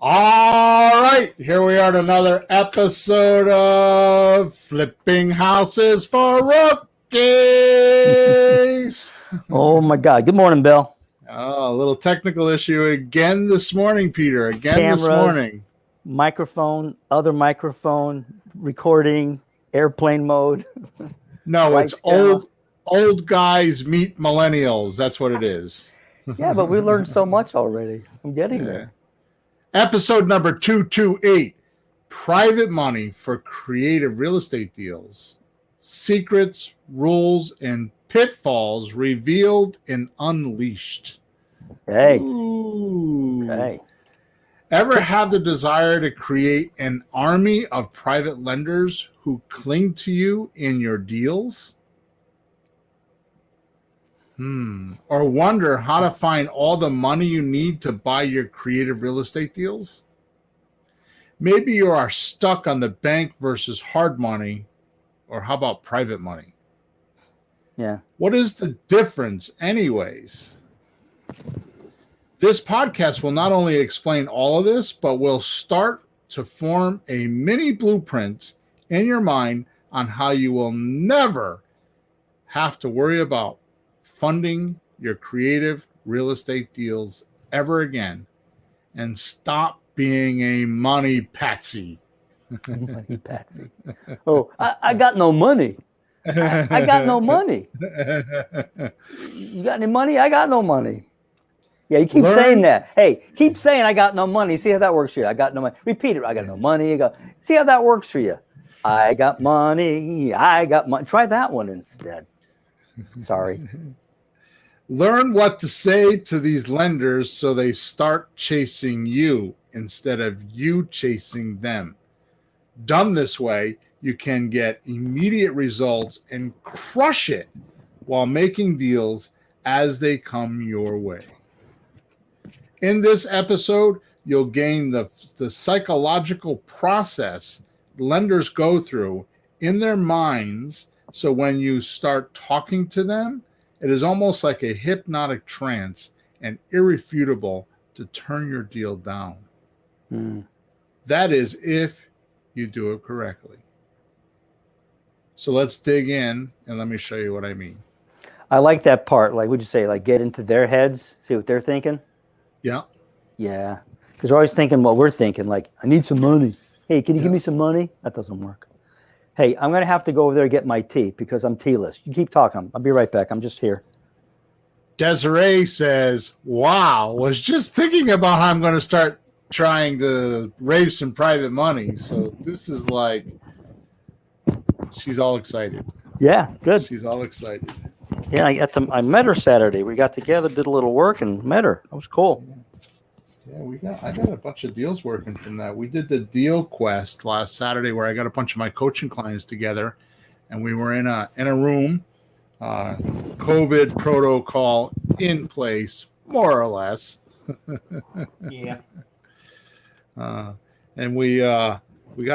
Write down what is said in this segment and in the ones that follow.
All right, here we are at another episode of Flipping Houses for Rookies. Oh my God. Good morning, Bill. Oh, a little technical issue again this morning, Peter. Cameras, this morning. Microphone, other microphone, recording, airplane mode. No, it's old guys meet millennials. That's what it is. Yeah, but we learned so much already. I'm getting there. Episode number 228, Private Money for Creative Real Estate Deals. Secrets, rules, and pitfalls revealed and unleashed. Hey. Ooh. Hey. Ever have the desire to create an army of private lenders who cling to you in your deals? Or wonder how to find all the money you need to buy your creative real estate deals? Maybe you are stuck on the bank versus hard money, or how about private money? Yeah. What is the difference anyways? This podcast will not only explain all of this, but will start to form a mini blueprint in your mind on how you will never have to worry about funding your creative real estate deals ever again, and stop being a money patsy. Money patsy. Oh, I got no money. I got no money. You got any money? I got no money. Yeah, you keep saying that. Hey, keep saying I got no money. See how that works for you. I got no money. Repeat it. I got no money. See how that works for you. I got money. I got money. Try that one instead. Sorry. Learn what to say to these lenders so they start chasing you instead of you chasing them. Done this way, you can get immediate results and crush it while making deals as they come your way. In this episode, you'll gain the psychological process lenders go through in their minds, so when you start talking to them, it is almost like a hypnotic trance and irrefutable to turn your deal down. That is if you do it correctly. So let's dig in and let me show you what I mean. I like that part. Like, would you say, like, get into their heads, see what they're thinking? Yeah. Yeah. Because we're always thinking what we're thinking, like, I need some money. Hey, can you give me some money? That doesn't work. Hey, I'm going to have to go over there and get my tea because I'm tealess. You keep talking. I'll be right back. I'm just here. Desiree says, wow, was just thinking about how I'm going to start trying to raise some private money. So this is like, she's all excited. Yeah, good. She's all excited. Yeah, I met her Saturday. We got together, did a little work, and met her. That was cool. Yeah, I got a bunch of deals working from that. We did the deal quest last Saturday where I got a bunch of my coaching clients together, and we were in a room, COVID protocol in place, more or less. Yeah. And we got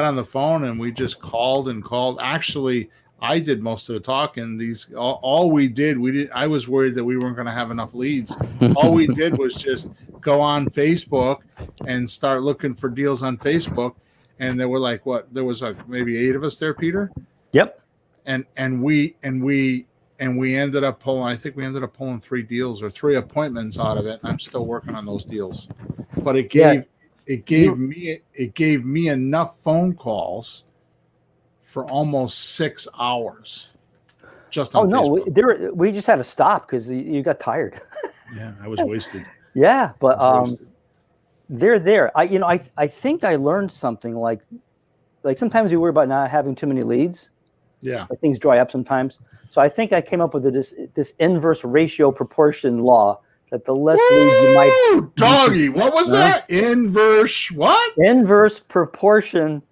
on the phone and we just called and called. Actually, I did most of the talking. All we did, I was worried that we weren't going to have enough leads. All we did was just go on Facebook and start looking for deals on Facebook. And there were there was maybe 8 of us there, Peter. Yep. And we ended up pulling, I think we ended up pulling 3 deals or 3 appointments out of it. And I'm still working on those deals. But it gave me enough phone calls for almost 6 hours. Just on Facebook. We just had to stop because you got tired. Yeah, I was wasted. Yeah, but they're there. I think I learned something like sometimes you worry about not having too many leads. Yeah, like things dry up sometimes. So I think I came up with this inverse ratio proportion law that the less leads you might. Doggy, what was that? Inverse what? Inverse proportion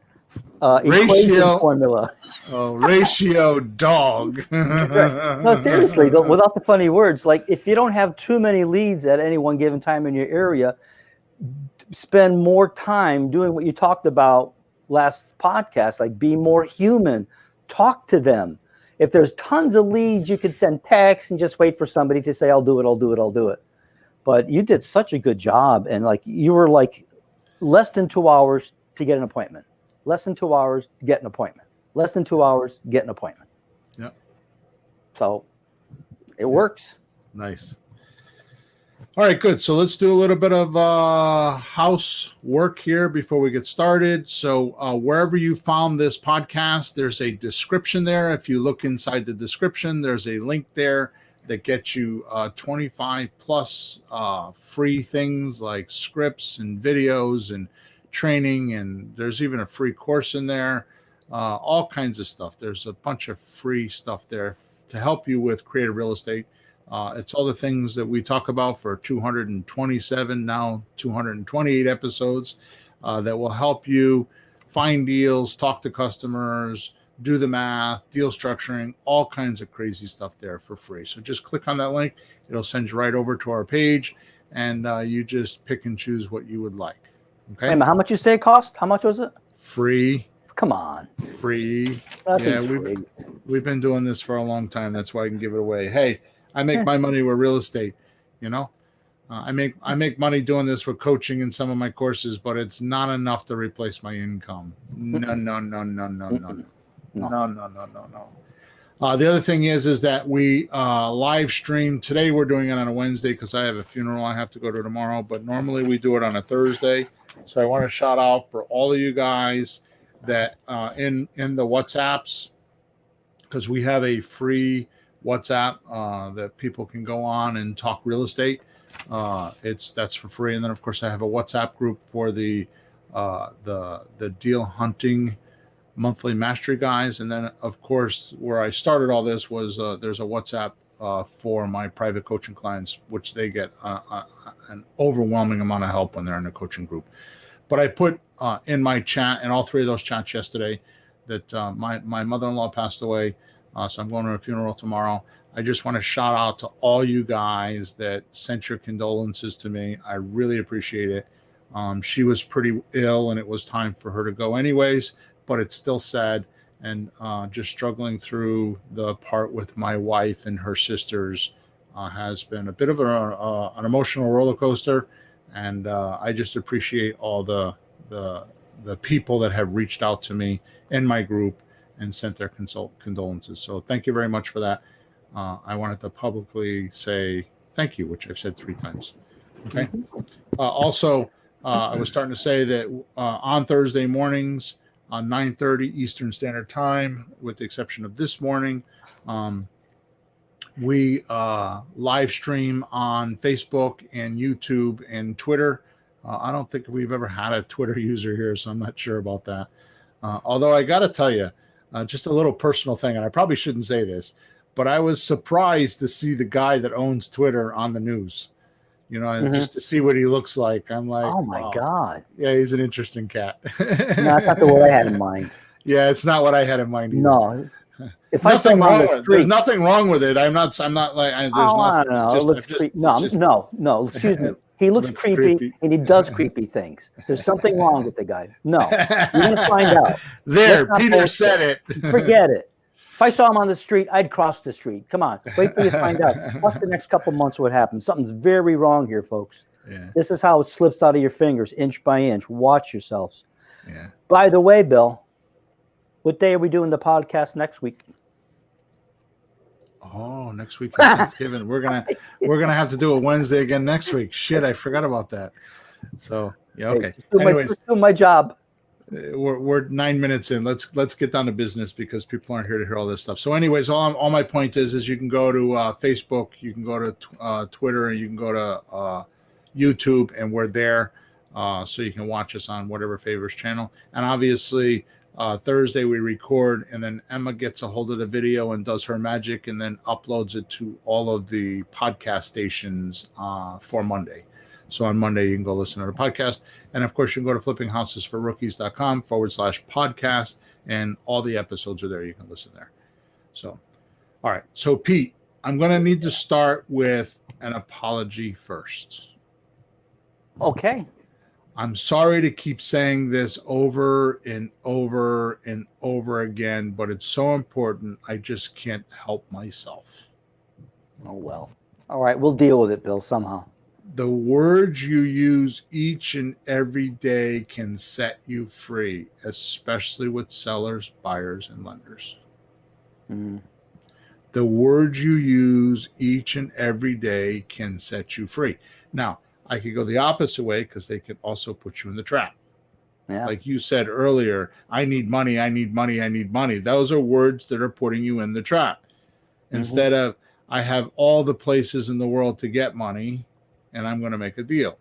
ratio formula. Oh, ratio dog. Right. No, seriously, without the funny words, like if you don't have too many leads at any one given time in your area, spend more time doing what you talked about last podcast, like be more human, talk to them. If there's tons of leads, you could send texts and just wait for somebody to say, I'll do it. But you did such a good job. And like, you were like less than 2 hours to get an appointment. Less than 2 hours to get an appointment. Less than 2 hours, get an appointment. Yep. So it works. Nice. All right, good. So let's do a little bit of housework here before we get started. So wherever you found this podcast, there's a description there. If you look inside the description, there's a link there that gets you 25 plus free things like scripts and videos and training. And there's even a free course in there, all kinds of stuff. There's a bunch of free stuff there to help you with creative real estate. It's all the things that we talk about for 227, now 228 episodes that will help you find deals, talk to customers, do the math, deal structuring, all kinds of crazy stuff there for free. So just click on that link. It'll send you right over to our page, and you just pick and choose what you would like. Okay. Wait, how much you say it cost? How much was it? Free. Come on. Free. Yeah, we've been doing this for a long time. That's why I can give it away. Hey, I make my money with real estate, you know. I make money doing this with coaching in some of my courses, but it's not enough to replace my income. No. The other thing is that we live stream today. We're doing it on a Wednesday because I have a funeral I have to go to tomorrow. But normally we do it on a Thursday. So I want to shout out for all of you guys that in the WhatsApps, because we have a free WhatsApp that people can go on and talk real estate. That's for free. And then of course I have a WhatsApp group for the deal hunting monthly mastery guys. And then of course where I started all this was there's a WhatsApp for my private coaching clients, which they get an overwhelming amount of help when they're in a coaching group. But I put in my chat, and all three of those chats yesterday, that my mother-in-law passed away. So I'm going to a funeral tomorrow. I just want to shout out to all you guys that sent your condolences to me. I really appreciate it. She was pretty ill and it was time for her to go anyways, but it's still sad. And just struggling through the part with my wife and her sisters has been a bit of an emotional roller coaster. And I just appreciate all the people that have reached out to me in my group and sent their condolences. So thank you very much for that. I wanted to publicly say thank you, which I've said 3 times. Okay. Also, I was starting to say that on Thursday mornings, 9:30 Eastern Standard Time, with the exception of this morning, we live stream on Facebook and YouTube and Twitter. I don't think we've ever had a Twitter user here, so I'm not sure about that. Although I got to tell you, just a little personal thing, and I probably shouldn't say this, but I was surprised to see the guy that owns Twitter on the news. You know, just to see what he looks like. I'm like, oh my God. Yeah, he's an interesting cat. No, that's not the way I had in mind. Yeah, it's not what I had in mind either. No. If I saw him on the street, there's nothing wrong with it. I'm not like, there's nothing. No, it looks creepy. No, excuse me. He looks creepy and he does creepy things. There's something wrong with the guy. No, you're going to find out. There, Peter said it. Forget it. If I saw him on the street, I'd cross the street. Come on, wait till you find out. Watch the next couple months what happens. Something's very wrong here, folks. Yeah. This is how it slips out of your fingers, inch by inch. Watch yourselves. Yeah. By the way, Bill, what day are we doing the podcast next week? Oh, next week is Thanksgiving. We're gonna have to do it Wednesday again next week. Shit, I forgot about that. So yeah, okay. Anyways, do my job. We're 9 minutes in. Let's get down to business because people aren't here to hear all this stuff. So anyways, all my point is you can go to Facebook, you can go to Twitter, and you can go to YouTube, and we're there, so you can watch us on whatever favors channel. And obviously Thursday we record, and then Emma gets a hold of the video and does her magic, and then uploads it to all of the podcast stations for Monday. So on Monday, you can go listen to the podcast. And of course, you can go to flippinghouses4rookies.com/podcast, and all the episodes are there. You can listen there. So, all right. So, Pete, I'm going to need to start with an apology first. Okay. I'm sorry to keep saying this over and over and over again, but it's so important. I just can't help myself. Oh, well. All right. We'll deal with it, Bill, somehow. The words you use each and every day can set you free, especially with sellers, buyers, and lenders. Mm. The words you use each and every day can set you free. Now, I could go the opposite way because they could also put you in the trap. Yeah. Like you said earlier, I need money, I need money, I need money. Those are words that are putting you in the trap. Instead of, I have all the places in the world to get money and I'm going to make a deal.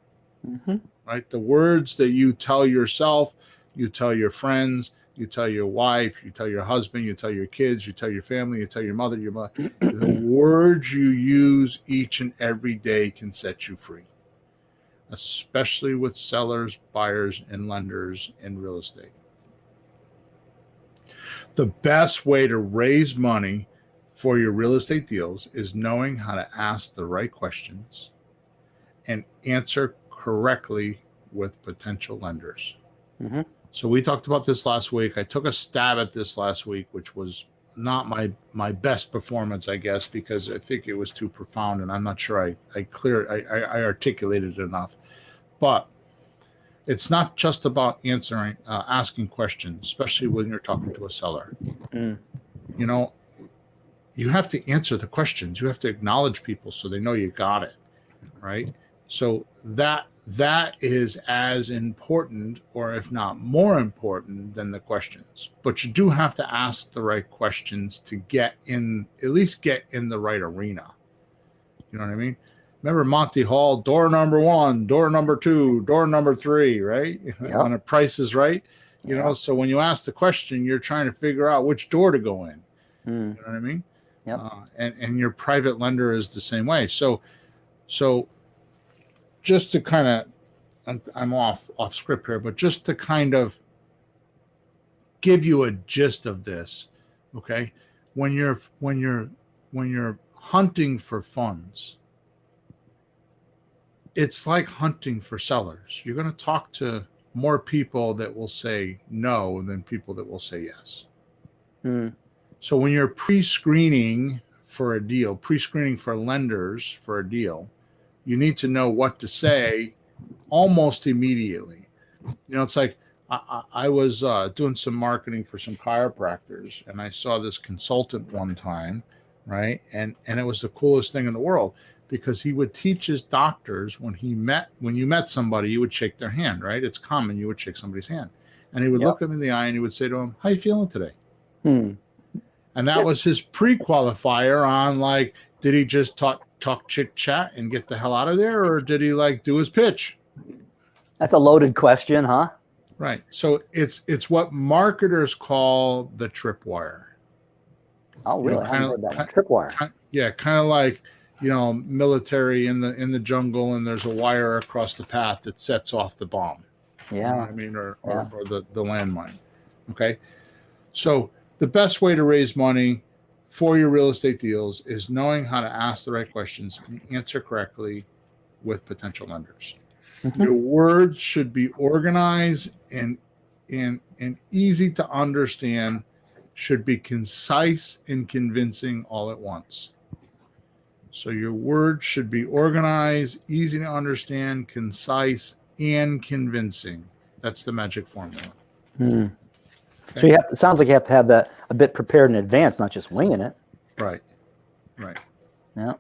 Right? The words that you tell yourself, you tell your friends, you tell your wife, you tell your husband, you tell your kids, you tell your family, you tell your mother, the words you use each and every day can set you free, especially with sellers, buyers, and lenders in real estate. The best way to raise money for your real estate deals is knowing how to ask the right questions and answer correctly with potential lenders. So we talked about this last week. I took a stab at this last week, which was not my best performance, I guess, because I think it was too profound, and I'm not sure I articulated it enough. But it's not just about asking questions, especially when you're talking to a seller. You know, you have to answer the questions. You have to acknowledge people so they know you got it, right? So that is as important, or if not more important, than the questions. But you do have to ask the right questions to at least get in the right arena. You know what I mean? Remember Monty Hall, door number 1, door number 2, door number 3, right? Yep. On a Price is Right. You know, so when you ask the question, you're trying to figure out which door to go in. You know what I mean? Yep. And your private lender is the same way. So just to kind of, I'm off script here, but just to kind of give you a gist of this, okay? When you're hunting for funds, it's like hunting for sellers. You're going to talk to more people that will say no than people that will say yes. So when you're pre-screening for a deal, pre-screening for lenders for a deal, you need to know what to say almost immediately. You know, it's like I was doing some marketing for some chiropractors, and I saw this consultant one time, right? And it was the coolest thing in the world, because he would teach his doctors when you met somebody, you would shake their hand, right? It's common, you would shake somebody's hand. And he would look him in the eye and he would say to him, "How you feeling today?" And that was his pre-qualifier on, like, did he just talk chit chat and get the hell out of there, or did he like do his pitch? That's a loaded question, huh? Right. So it's what marketers call the tripwire. Oh, really? I haven't heard that one. Tripwire. Kind of like, you know, military in the jungle, and there's a wire across the path that sets off the bomb. Yeah. You know what I mean, or the landmine. Okay. So the best way to raise money for your real estate deals is knowing how to ask the right questions and answer correctly with potential lenders. Your words should be organized and easy to understand, should be concise and convincing all at once. So your words should be organized, easy to understand, concise, and convincing. That's the magic formula. Okay. So it sounds like you have to have that a bit prepared in advance, not just winging it. Right. Yeah.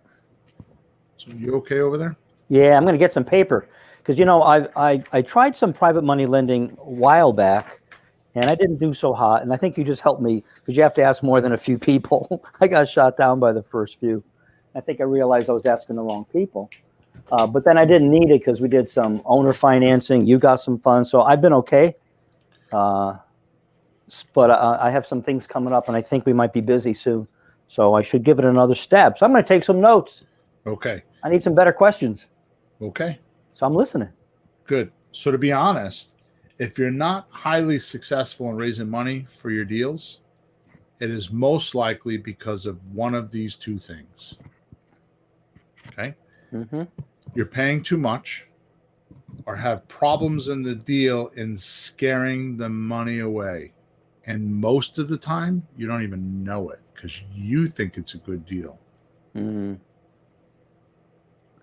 So you okay over there? Yeah, I'm going to get some paper, because, you know, I tried some private money lending a while back, and I didn't do so hot. And I think you just helped me, because you have to ask more than a few people. I got shot down by the first few. I think I realized I was asking the wrong people. But then I didn't need it, because we did some owner financing. You got some funds, so I've been okay. But I have some things coming up, and I think we might be busy soon. So I should give it another step. So I'm going to take some notes. Okay. I need some better questions. Okay. So I'm listening. Good. So to be honest, if you're not highly successful in raising money for your deals, it is most likely because of one of these two things. Okay. You're paying too much, or have problems in the deal in scaring the money away. And most of the time, you don't even know it, because you think it's a good deal.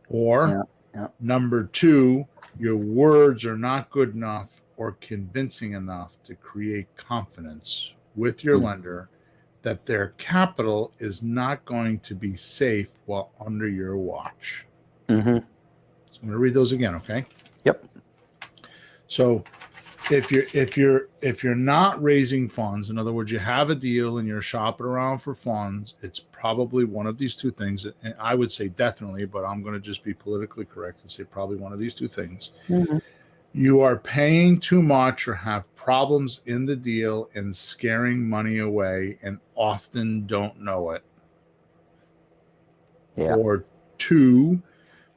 Or Yeah. Number 2, your words are not good enough or convincing enough to create confidence with your lender that their capital is not going to be safe while under your watch. Mm-hmm. So I'm going to read those again, okay? Yep. So if you're not raising funds, in other words, you have a deal and you're shopping around for funds, it's probably one of these two things. And I would say definitely, but I'm going to just be politically correct and say probably one of these two things. Mm-hmm. You are paying too much or have problems in the deal and scaring money away and often don't know it. Yeah. Or 2,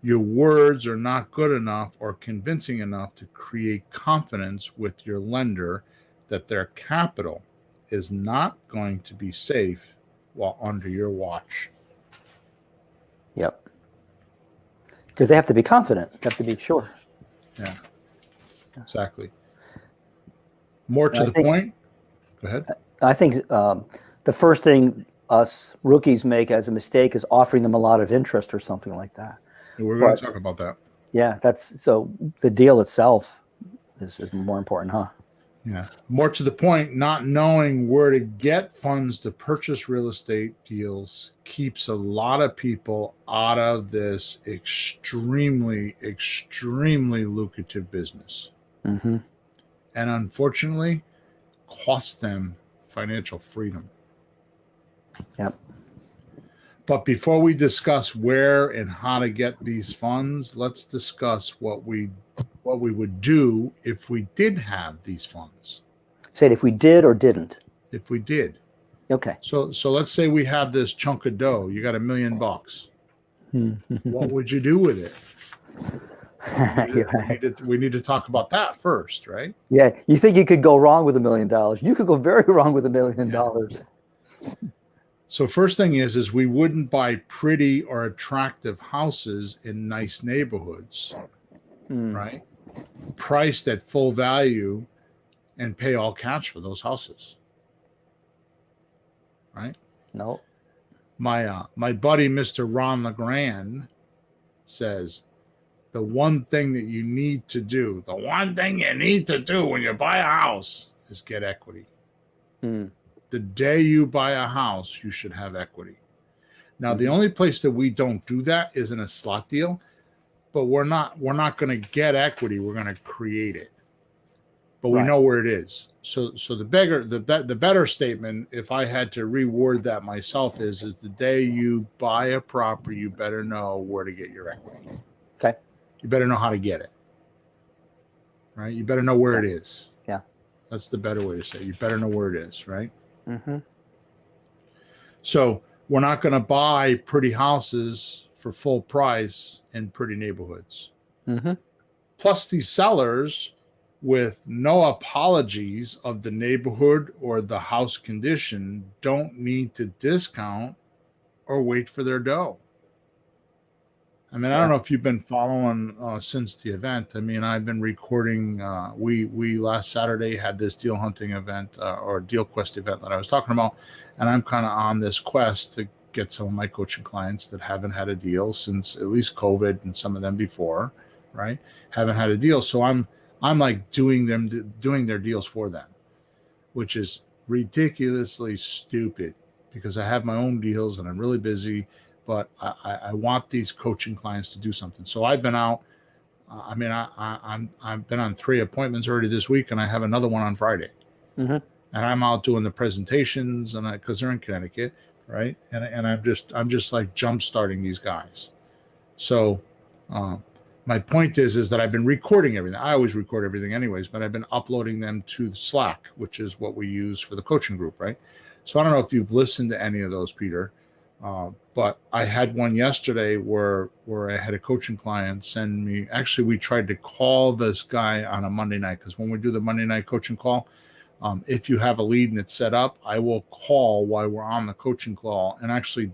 your words are not good enough or convincing enough to create confidence with your lender that their capital is not going to be safe while under your watch. Yep. Because they have to be confident. They have to be sure. Yeah, exactly. More to the point. Go ahead. I think the first thing us rookies make as a mistake is offering them a lot of interest or something like that. We're going to talk about that. Yeah, that's so the deal itself is more important, huh? Yeah. More to the point, not knowing where to get funds to purchase real estate deals keeps a lot of people out of this extremely, extremely lucrative business. Mm-hmm. And unfortunately, costs them financial freedom. Yep. But before we discuss where and how to get these funds, let's discuss what we would do if we did have these funds. Say it if we did or didn't. If we did. Okay. So let's say we have this chunk of dough. You got $1 million. What would you do with it? We need to talk about that first, right? Yeah. You think you could go wrong with $1 million? You could go very wrong with $1 million. Yeah. So first thing is we wouldn't buy pretty or attractive houses in nice neighborhoods, right? Priced at full value and pay all cash for those houses, right? No. My buddy, Mr. Ron LeGrand, says the one thing you need to do when you buy a house is get equity. The day you buy a house, you should have equity. Now, the only place that we don't do that is in a slot deal, but we're not going to get equity. We're going to create it, but we know where it is. So the better statement, if I had to reword that myself, is the day you buy a property, you better know where to get your equity. Okay. You better know how to get it. Right. You better know where it is. Yeah. That's the better way to say it. You better know where it is. Right. Mm-hmm. So we're not going to buy pretty houses for full price in pretty neighborhoods. Mm-hmm. Plus, these sellers, with no apologies of the neighborhood or the house condition, don't need to discount or wait for their dough. I mean, I don't know if you've been following since the event. I mean, I've been recording. We last Saturday had this deal hunting event or deal quest event that I was talking about, and I'm kind of on this quest to get some of my coaching clients that haven't had a deal since at least COVID, and some of them before, right? Haven't had a deal. So I'm like doing their deals for them, which is ridiculously stupid because I have my own deals and I'm really busy. But I want these coaching clients to do something. So I've been out. I've been on 3 appointments already this week, and I have another one on Friday. And I'm out doing the presentations, and because they're in Connecticut, right? And I'm just like jump starting these guys. So my point is that I've been recording everything. I always record everything anyways, but I've been uploading them to Slack, which is what we use for the coaching group, right? So I don't know if you've listened to any of those, Peter. But I had one yesterday where I had a coaching client send me. Actually, we tried to call this guy on a Monday night, because when we do the Monday night coaching call, if you have a lead and it's set up, I will call while we're on the coaching call and actually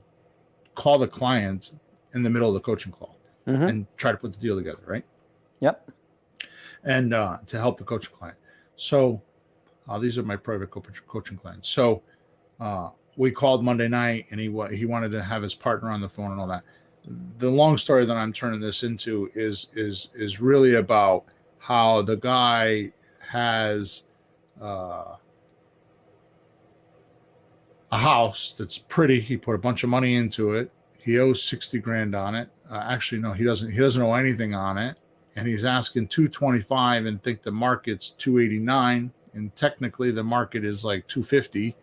call the client in the middle of the coaching call and try to put the deal together, right? Yep. And to help the coaching client. So these are my private coaching clients. So we called Monday night, and he wanted to have his partner on the phone and all that. the long story that I'm turning this into is really about how the guy has a house that's pretty. He put a bunch of money into it. He owes 60 grand on it. Actually, no, he doesn't. He doesn't owe anything on it, and he's asking 225 and think the market's 289, and technically the market is like 250.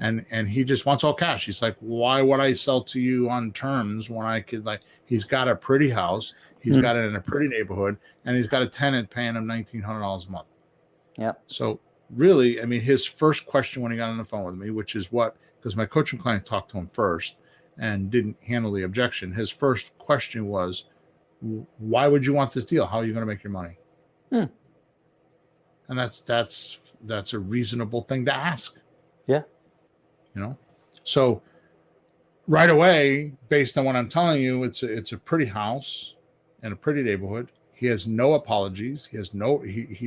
And he just wants all cash. He's like, why would I sell to you on terms when I could, like, he's got a pretty house, he's got it in a pretty neighborhood, and he's got a tenant paying him $1,900 a month. Yeah. So really, I mean, his first question when he got on the phone with me, which is because my coaching client talked to him first and didn't handle the objection. His first question was, why would you want this deal? How are you going to make your money? And that's a reasonable thing to ask. Yeah. So right away, based on what I'm telling you, it's a pretty house in a pretty neighborhood. He has no apologies. He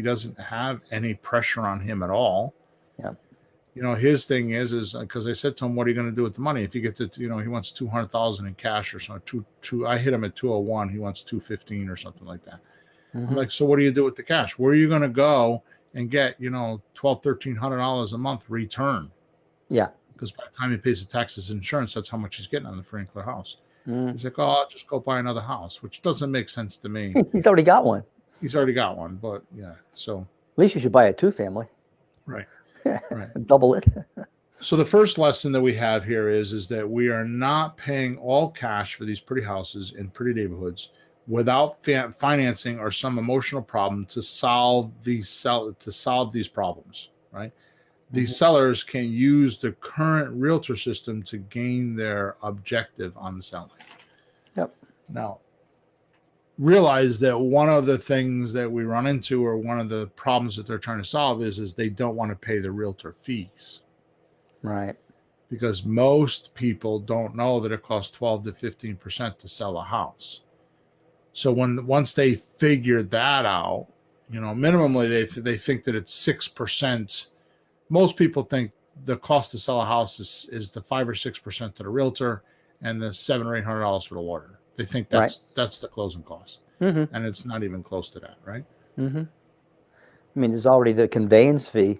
doesn't have any pressure on him at all. Yeah. His thing is because I said to him, what are you going to do with the money? If you get to, he wants 200,000 in cash or something. I hit him at 201. He wants 215 or something like that. I'm like, so what do you do with the cash? Where are you going to go and get, $1,200-$1,300 a month return? Yeah. Because by the time he pays the taxes and insurance, that's how much he's getting on the free and clear house. He's like, I'll just go buy another house, which doesn't make sense to me. He's already got one. But yeah. So at least you should buy a 2-family. Right. Double it. So the first lesson that we have here is that we are not paying all cash for these pretty houses in pretty neighborhoods without financing or some emotional problem to solve these problems, right? These sellers can use the current realtor system to gain their objective on the selling. Yep. Now, realize that one of the things that we run into, or one of the problems that they're trying to solve, is they don't want to pay the realtor fees. Right. Because most people don't know that it costs 12 to 15% to sell a house. So once they figure that out, minimally they think that it's 6%. Most people think the cost to sell a house is the 5 or 6% to the realtor and the $700 or $800 for the lawyer. They think that's the closing cost, and it's not even close to that, right? I mean, there's already the conveyance fee,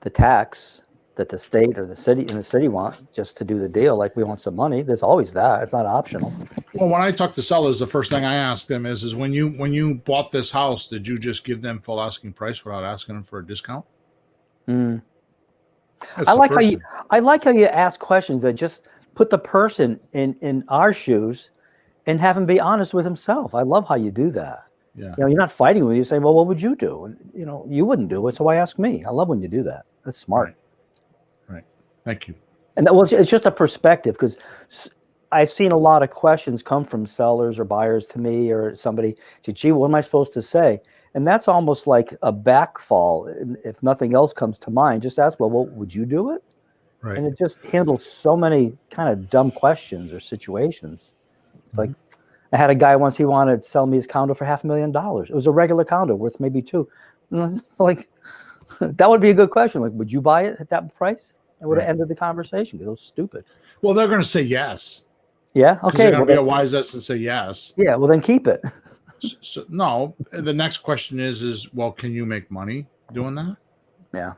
the tax that the state or the city want just to do the deal. Like, we want some money. There's always that. It's not optional. Well, when I talk to sellers, the first thing I ask them is when you bought this house, did you just give them full asking price without asking them for a discount? I like how you ask questions that just put the person in our shoes and have him be honest with himself. I love how you do that. Yeah. You're not fighting with you. You say, well, what would you do? And you wouldn't do it, so why ask me? I love when you do that. That's smart. Right. Thank you. And it's just a perspective, because I've seen a lot of questions come from sellers or buyers to me, or somebody say, gee, what am I supposed to say? And that's almost like a backfall. If nothing else comes to mind, just ask, well, would you do it? Right. And it just handles so many kind of dumb questions or situations. It's like, I had a guy once, he wanted to sell me his condo for $500,000. It was a regular condo worth maybe $2 million. It's like, that would be a good question. Like, would you buy it at that price? It would have ended the conversation, because it was stupid. Well, they're going to say yes. Yeah. Okay. They're going to be a wise ass and say yes. Yeah. Well, then keep it. So no, the next question is, well, can you make money doing that? Yeah.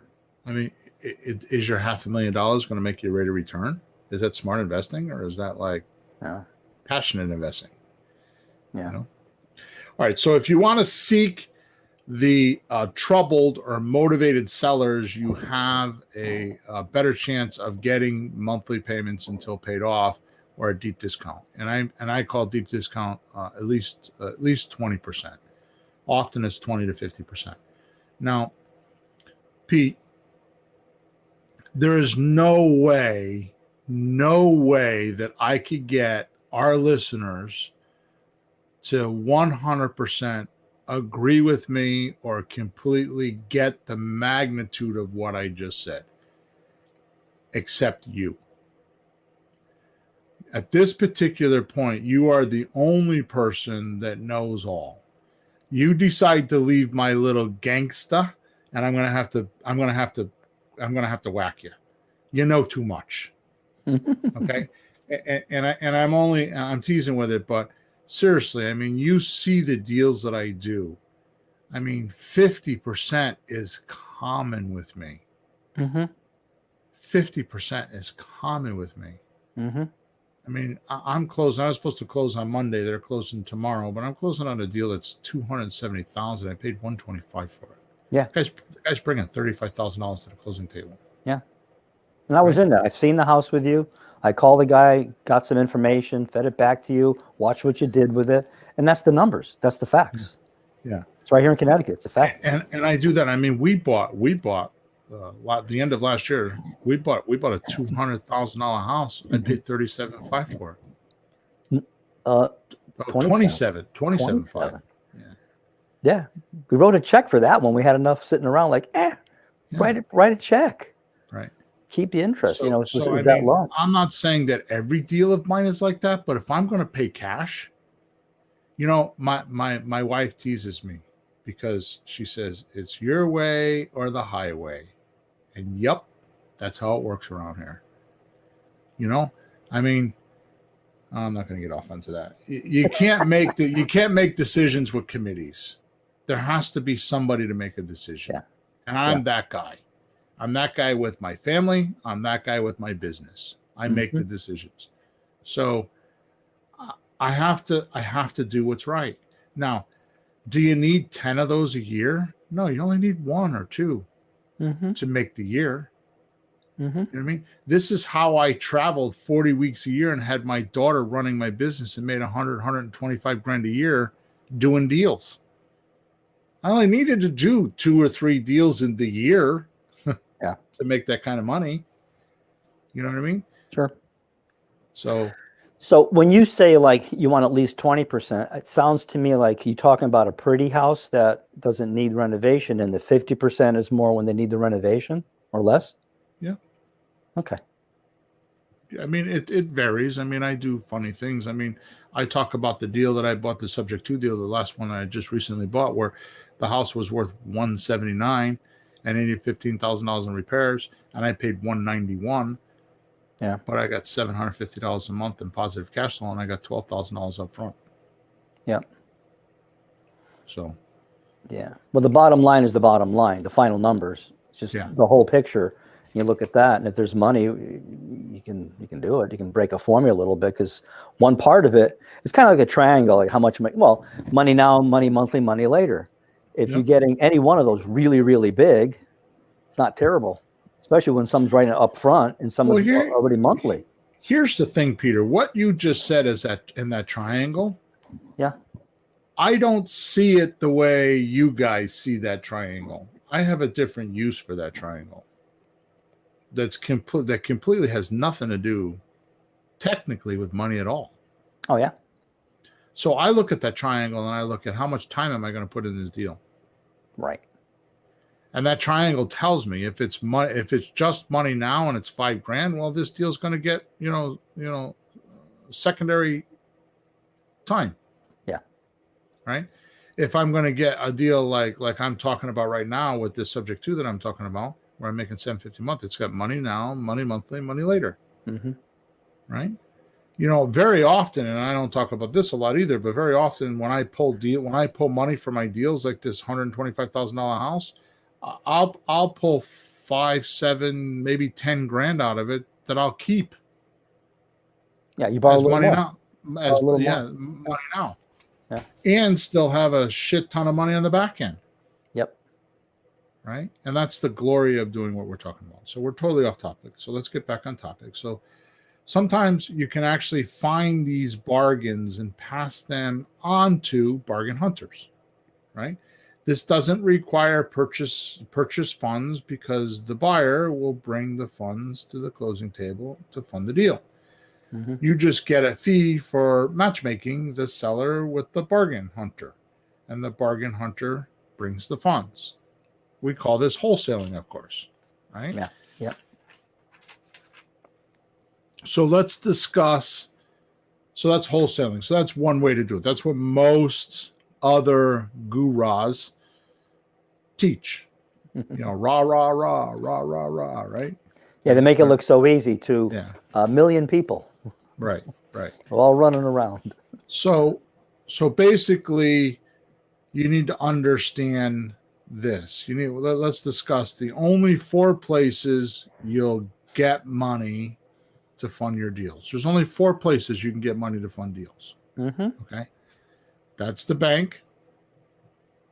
I mean, is your $500,000 going to make you a rate of return? Is that smart investing, or is that like passionate investing? Yeah. All right. So if you want to seek the troubled or motivated sellers, you have a better chance of getting monthly payments until paid off, or a deep discount. And I call deep discount at least 20%. Often it's 20 to 50%. Now, Pete, there is no way that I could get our listeners to 100% agree with me or completely get the magnitude of what I just said, except you. At this particular point, you are the only person that knows all. You decide to leave my little gangsta, and I'm gonna have to whack you. You know too much. Okay. I'm teasing with it, but seriously, I mean, you see the deals that I do. I mean, 50% is common with me. Mm-hmm. 50% is common with me. Mm-hmm. I mean, I'm closing. I was supposed to close on Monday. They're closing tomorrow, but I'm closing on a deal that's $270,000. I paid $125 for it. Yeah. The guy's bringing $35,000 to the closing table. Yeah. And I was in there. I've seen the house with you. I called the guy, got some information, fed it back to you, watched what you did with it. And that's the numbers. That's the facts. Yeah. It's right here in Connecticut. It's a fact. And I do that. I mean, we bought the end of last year, we bought a $200,000 house. I paid $37,500 for it. 27,500. Yeah. We wrote a check for that one. We had enough sitting around like, write a check. Right. Keep the interest. So, you know, it's so I that mean, long. I'm not saying that every deal of mine is like that, but if I'm going to pay cash, you know, my wife teases me because she says it's your way or the highway. And yep, that's how it works around here. You know, I mean, I'm not going to get off onto that. You can't make decisions with committees. There has to be somebody to make a decision. Yeah. And I'm that guy. I'm that guy with my family. I'm that guy with my business. I make the decisions. So I have to do what's right. Now, do you need 10 of those a year? No, you only need 1 or 2 to make the year. You know what I mean? This is how I traveled 40 weeks a year and had my daughter running my business and made 125 grand a year doing deals. I only needed to do 2 or 3 deals in the year to make that kind of money. You know what I mean? Sure. So when you say like you want at least 20%, it sounds to me like you're talking about a pretty house that doesn't need renovation, and the 50% is more when they need the renovation or less? Yeah. Okay. I mean, it varies. I mean, I do funny things. I mean, I talk about the deal that I bought, the subject to deal, the last one I just recently bought, where the house was worth $179 and it needed $15,000 in repairs, and I paid $191. Yeah. But I got $750 a month in positive cash flow, and I got $12,000 up front. Yeah. So. Yeah. Well, the bottom line is the bottom line. The final numbers. It's just the whole picture. You look at that, and if there's money, you can do it. You can break a formula a little bit, because one part of it is kind of like a triangle. Like how much money? Well, money now, money monthly, money later. If you're getting any one of those really, really big, it's not terrible. Especially when someone's writing it up front and someone's already monthly. Here's the thing, Peter. What you just said is that in that triangle. Yeah. I don't see it the way you guys see that triangle. I have a different use for that triangle. That completely has nothing to do technically with money at all. Oh, yeah. So I look at that triangle and I look at how much time am I going to put in this deal. Right. And that triangle tells me if it's just money now and it's $5,000, well, this deal's going to get, secondary time. Yeah. Right. If I'm going to get a deal like I'm talking about right now with this subject to that I'm talking about, where I'm making $750 a month, it's got money now, money monthly, money later. Right. Very often, and I don't talk about this a lot either, but very often when I pull money for my deals, like this $125,000 house, I'll pull 5, 7, maybe 10 grand out of it that I'll keep. Yeah, you borrow money more. now. Money now. Yeah. And still have a shit ton of money on the back end. Yep. Right? And that's the glory of doing what we're talking about. So we're totally off topic. So let's get back on topic. So sometimes you can actually find these bargains and pass them on to bargain hunters, right? This doesn't require purchase funds, because the buyer will bring the funds to the closing table to fund the deal. You just get a fee for matchmaking the seller with the bargain hunter, and the bargain hunter brings the funds. We call this wholesaling, of course, right? Yeah. Yeah. So let's discuss. So that's wholesaling. So that's one way to do it. That's what most other gurus teach. Rah, rah, rah, rah, rah, rah, right? Yeah, they make it look so easy to a million people. Right. Right. We're all running around. So basically, you need to understand this. Let's discuss the only 4 places you'll get money to fund your deals. There's only 4 places you can get money to fund deals. Mm-hmm. Okay. That's the bank.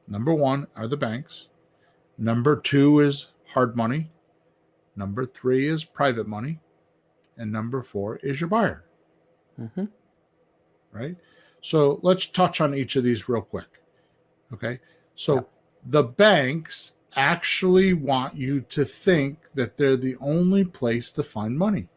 Number 1 are the banks. Number 2 is hard money. Number 3 is private money. And number 4 is your buyer. Mm-hmm. Right? So let's touch on each of these real quick. Okay. So the banks actually want you to think that they're the only place to find money.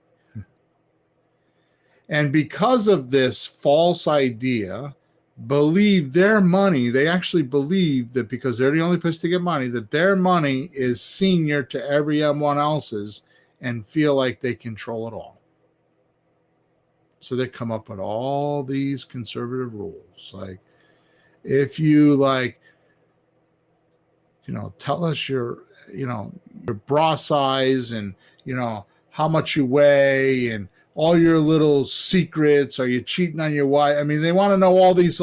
And because of this false idea, they actually believe that because they're the only place to get money, that their money is senior to everyone else's and feel like they control it all. So they come up with all these conservative rules. Like, if you tell us your bra size and, how much you weigh and all your little secrets. Are you cheating on your wife? I mean, they want to know all these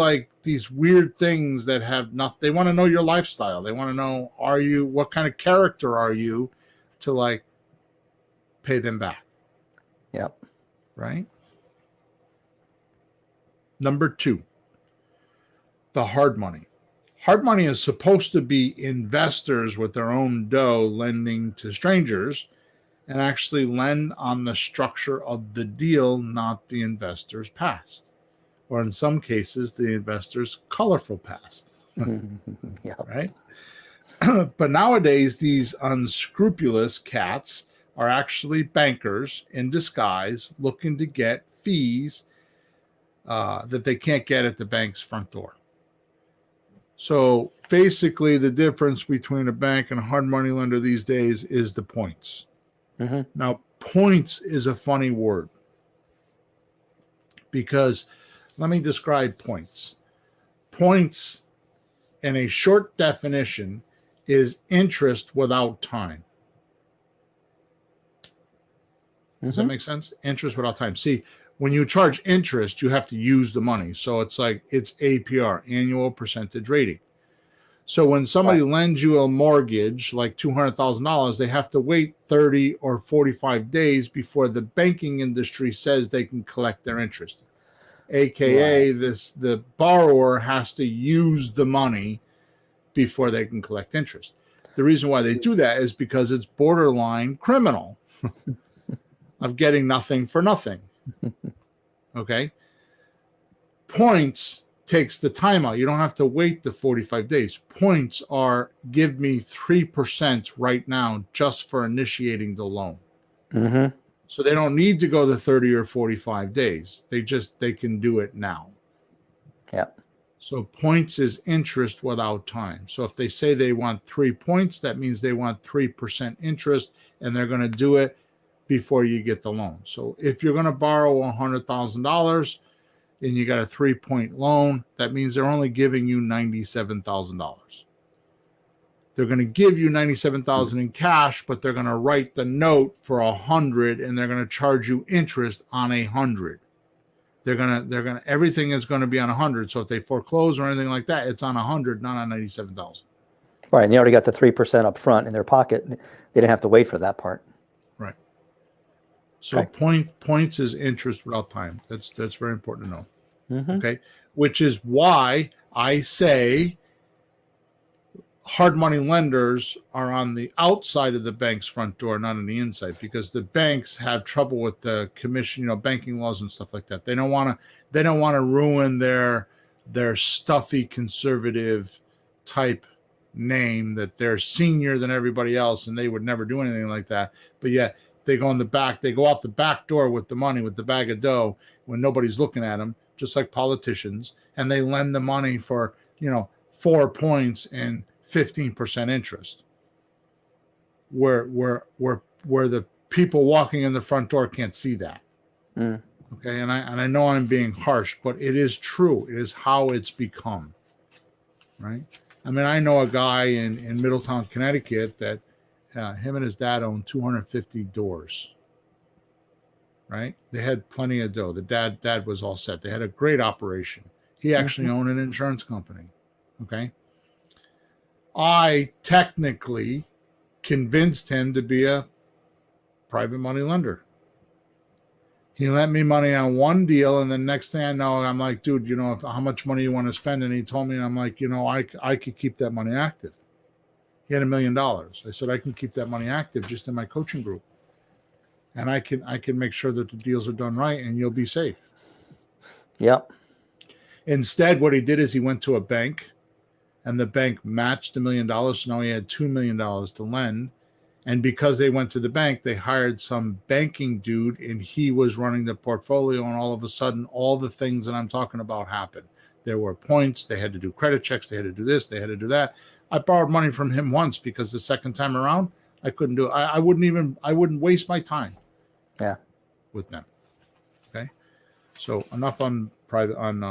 weird things that have nothing. They want to know your lifestyle. They want to know, what kind of character are you to pay them back? Yep. Right. Number 2, the hard money. Hard money is supposed to be investors with their own dough lending to strangers and actually lend on the structure of the deal, not the investor's past, or in some cases, the investor's colorful past. Yeah. Right? But nowadays, these unscrupulous cats are actually bankers in disguise looking to get fees that they can't get at the bank's front door. So basically, the difference between a bank and a hard money lender these days is the points. Mm-hmm. Now, points is a funny word because let me describe points. Points, in a short definition, is interest without time. Does that make sense? Interest without time. See, when you charge interest, you have to use the money. So it's APR, annual percentage rating. So when somebody lends you a mortgage, like $200,000, they have to wait 30 or 45 days before the banking industry says they can collect their interest. AKA, the borrower has to use the money before they can collect interest. The reason why they do that is because it's borderline criminal of getting nothing for nothing. Okay. Points takes the time out. You don't have to wait the 45 days. Points are, give me 3% right now just for initiating the loan. Mm-hmm. So they don't need to go the 30 or 45 days. They can do it now. Yep. So points is interest without time. So if they say they want 3 points, that means they want 3% interest, and they're going to do it before you get the loan. So if you're going to borrow $100,000 and you got a 3-point loan, that means they're only giving you $97,000. They're going to give you $97,000 in cash, but they're going to write the note for $100, and they're going to charge you interest on $100. Everything is going to be on $100. So if they foreclose or anything like that, it's on $100, not on $97,000. Right, and they already got the 3% up front in their pocket. They didn't have to wait for that part. Right. So points is interest without time. That's very important to know. Mm-hmm. Okay, which is why I say hard money lenders are on the outside of the bank's front door, not on the inside, because the banks have trouble with the commission, banking laws and stuff like that. They don't want to ruin their stuffy conservative type name that they're senior than everybody else and they would never do anything like that. But yet they go out the back door with the money, with the bag of dough when nobody's looking at them, just like politicians, and they lend the money for 4 points and 15% interest, where the people walking in the front door can't see that. Okay, and I know I'm being harsh, but it is true. It is how it's become. Right? I mean, I know a guy in Middletown, Connecticut, that him and his dad own 250 doors. right? They had plenty of dough. The dad was all set. They had a great operation. He actually owned an insurance company. Okay. I technically convinced him to be a private money lender. He lent me money on one deal, and the next thing I know, I'm like, dude, how much money you want to spend? And he told me, I'm like, I could keep that money active. He had $1 million. I said, I can keep that money active just in my coaching group. And I can make sure that the deals are done right, and you'll be safe. Yep. Instead, what he did is he went to a bank, and the bank matched $1 million. So now he had $2 million to lend. And because they went to the bank, they hired some banking dude, and he was running the portfolio. And all of a sudden, all the things that I'm talking about happened. There were points. They had to do credit checks. They had to do this. They had to do that. I borrowed money from him once because the second time around, I couldn't do it. I wouldn't waste my time. Yeah. With them. Okay. So enough on private on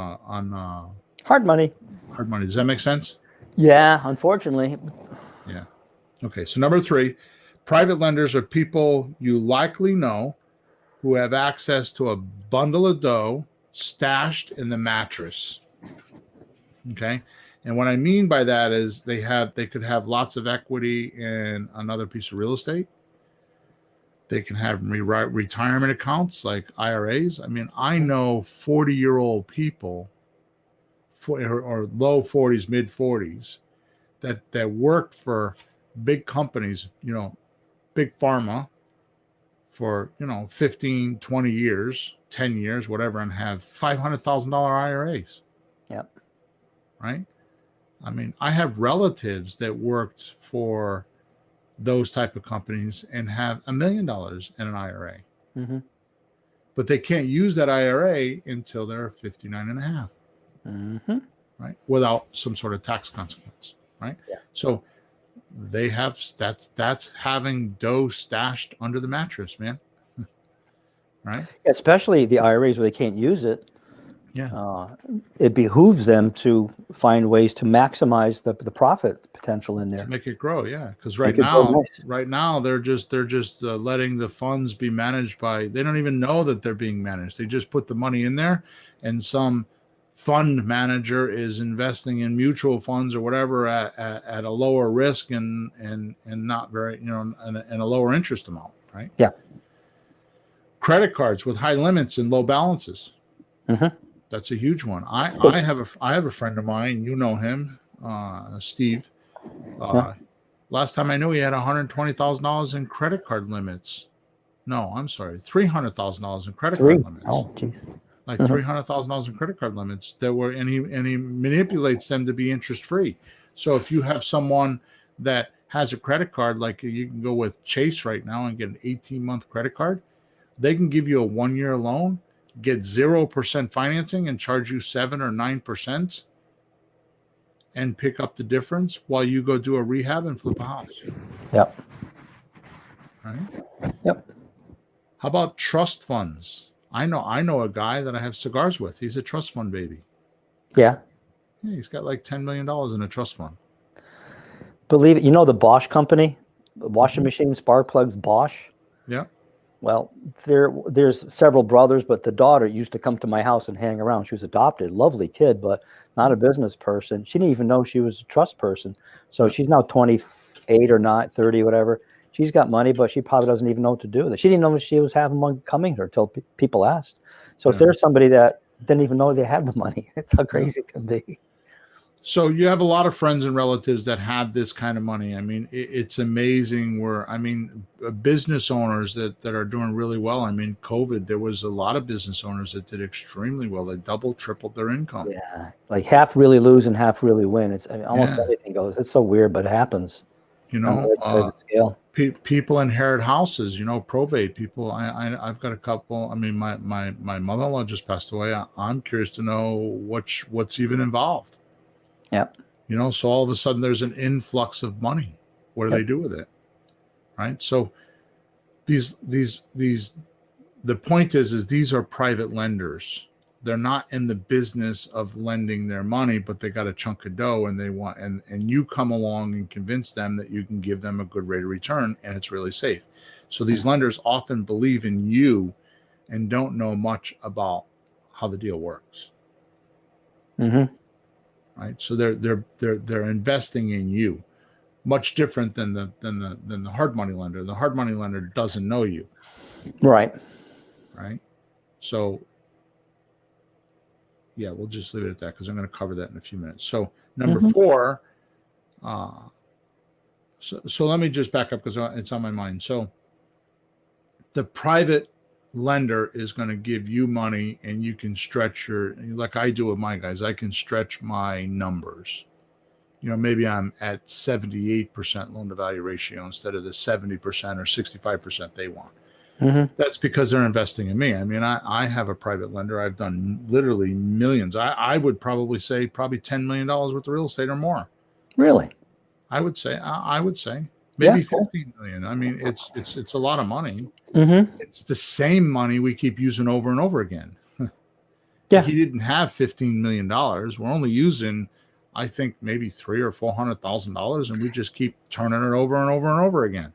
hard money. Hard money. Does that make sense? Yeah, unfortunately. Yeah. Okay. So number 3, private lenders are people you likely know who have access to a bundle of dough stashed in the mattress. Okay. And what I mean by that is they could have lots of equity in another piece of real estate. They can have retirement accounts like IRAs. I mean, I know 40-year-old people or low 40s, mid 40s that worked for big companies, big pharma for, 15, 20 years, 10 years, whatever, and have $500,000 IRAs. Yep. Right? I mean, I have relatives that worked for those type of companies and have $1 million in an IRA. Mm-hmm. But they can't use that IRA until they're 59 and a half. Mm-hmm. Right? Without some sort of tax consequence. Right? Yeah. So they have that's having dough stashed under the mattress, man. Right? Especially the IRAs where they can't use it. Yeah. It behooves them to find ways to maximize the profit potential in there. To make it grow, yeah. Because right now they're just letting the funds be managed by. They don't even know that they're being managed. They just put the money in there, and some fund manager is investing in mutual funds or whatever at a lower risk and not very and a lower interest amount, right? Yeah. Credit cards with high limits and low balances. Mm-hmm. That's a huge one. I have a friend of mine, him, Steve. Last time I knew, he had $120,000 in credit card limits. No, I'm sorry, $300,000 in credit card limits. Oh, jeez. Like $300,000 in credit card limits that were, and he manipulates them to be interest free. So if you have someone that has a credit card, like you can go with Chase right now and get an 18-month credit card, they can give you a 1-year loan, get 0% financing and charge you 7 or 9% and pick up the difference while you go do a rehab and flip a house. Yep. Right? Yep. How about trust funds? I know a guy that I have cigars with. He's a trust fund baby. Yeah. Yeah, he's got like $10 million in a trust fund. Believe it, the Bosch company, washing machine, spark plugs, Bosch. Yeah. Well, there's several brothers, but the daughter used to come to my house and hang around. She was adopted, lovely kid, but not a business person. She didn't even know she was a trust person. So she's now 28 or not 30, whatever. She's got money, but she probably doesn't even know what to do with it. She didn't know what she was having money coming to her until people asked. So if there's somebody that didn't even know they had the money, that's how crazy it can be. So you have a lot of friends and relatives that have this kind of money. I mean, it's amazing business owners that are doing really well. I mean, COVID, there was a lot of business owners that did extremely well. They doubled, tripled their income. Yeah. Like half really lose and half really win. It's almost everything goes. It's so weird, but it happens. People inherit houses, probate people. I've got a couple. I mean, my mother-in-law just passed away. I'm curious to know what's even involved. Yep. So all of a sudden there's an influx of money. What do they do with it? Right. So the point is these are private lenders. They're not in the business of lending their money, but they got a chunk of dough and they want, and you come along and convince them that you can give them a good rate of return and it's really safe. So these lenders often believe in you and don't know much about how the deal works. Mm-hmm. Right? So they're investing in you, much different than the hard money lender. The hard money lender doesn't know you. Right. Right? So yeah, we'll just leave it at that because I'm going to cover that in a few minutes. So number four, so let me just back up because it's on my mind. So the private lender is going to give you money, and you can stretch like I do with my guys, I can stretch my numbers. Maybe I'm at 78% loan to value ratio instead of the 70% or 65% they want. Mm-hmm. That's because they're investing in me. I mean, I have a private lender. I've done literally millions. I would probably say $10 million worth of real estate or more. Really? I would say maybe 15 million. I mean, it's a lot of money. Mm-hmm. It's the same money we keep using over and over again. Yeah. He didn't have $15 million. We're only using, I think, maybe $300,000 or $400,000, and we just keep turning it over and over and over again.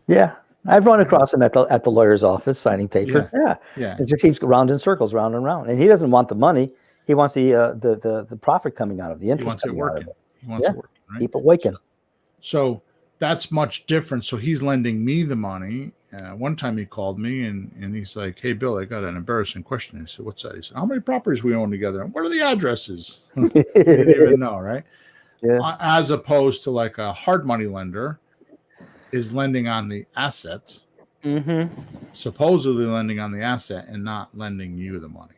Yeah. I've run across him at the lawyer's office signing papers. Yeah. It just keeps round in circles, round and round. And he doesn't want the money. He wants the profit coming out of the interest. He wants it working. He wants it working, right? Keep it working. So that's much different. So he's lending me the money. One time he called me and he's like, "Hey, Bill, I got an embarrassing question." I said, "What's that?" He said, "How many properties we own together? And what are the addresses?" He didn't even know, right? Yeah. As opposed to like a hard money lender is lending on the asset, supposedly lending on the asset and not lending you the money.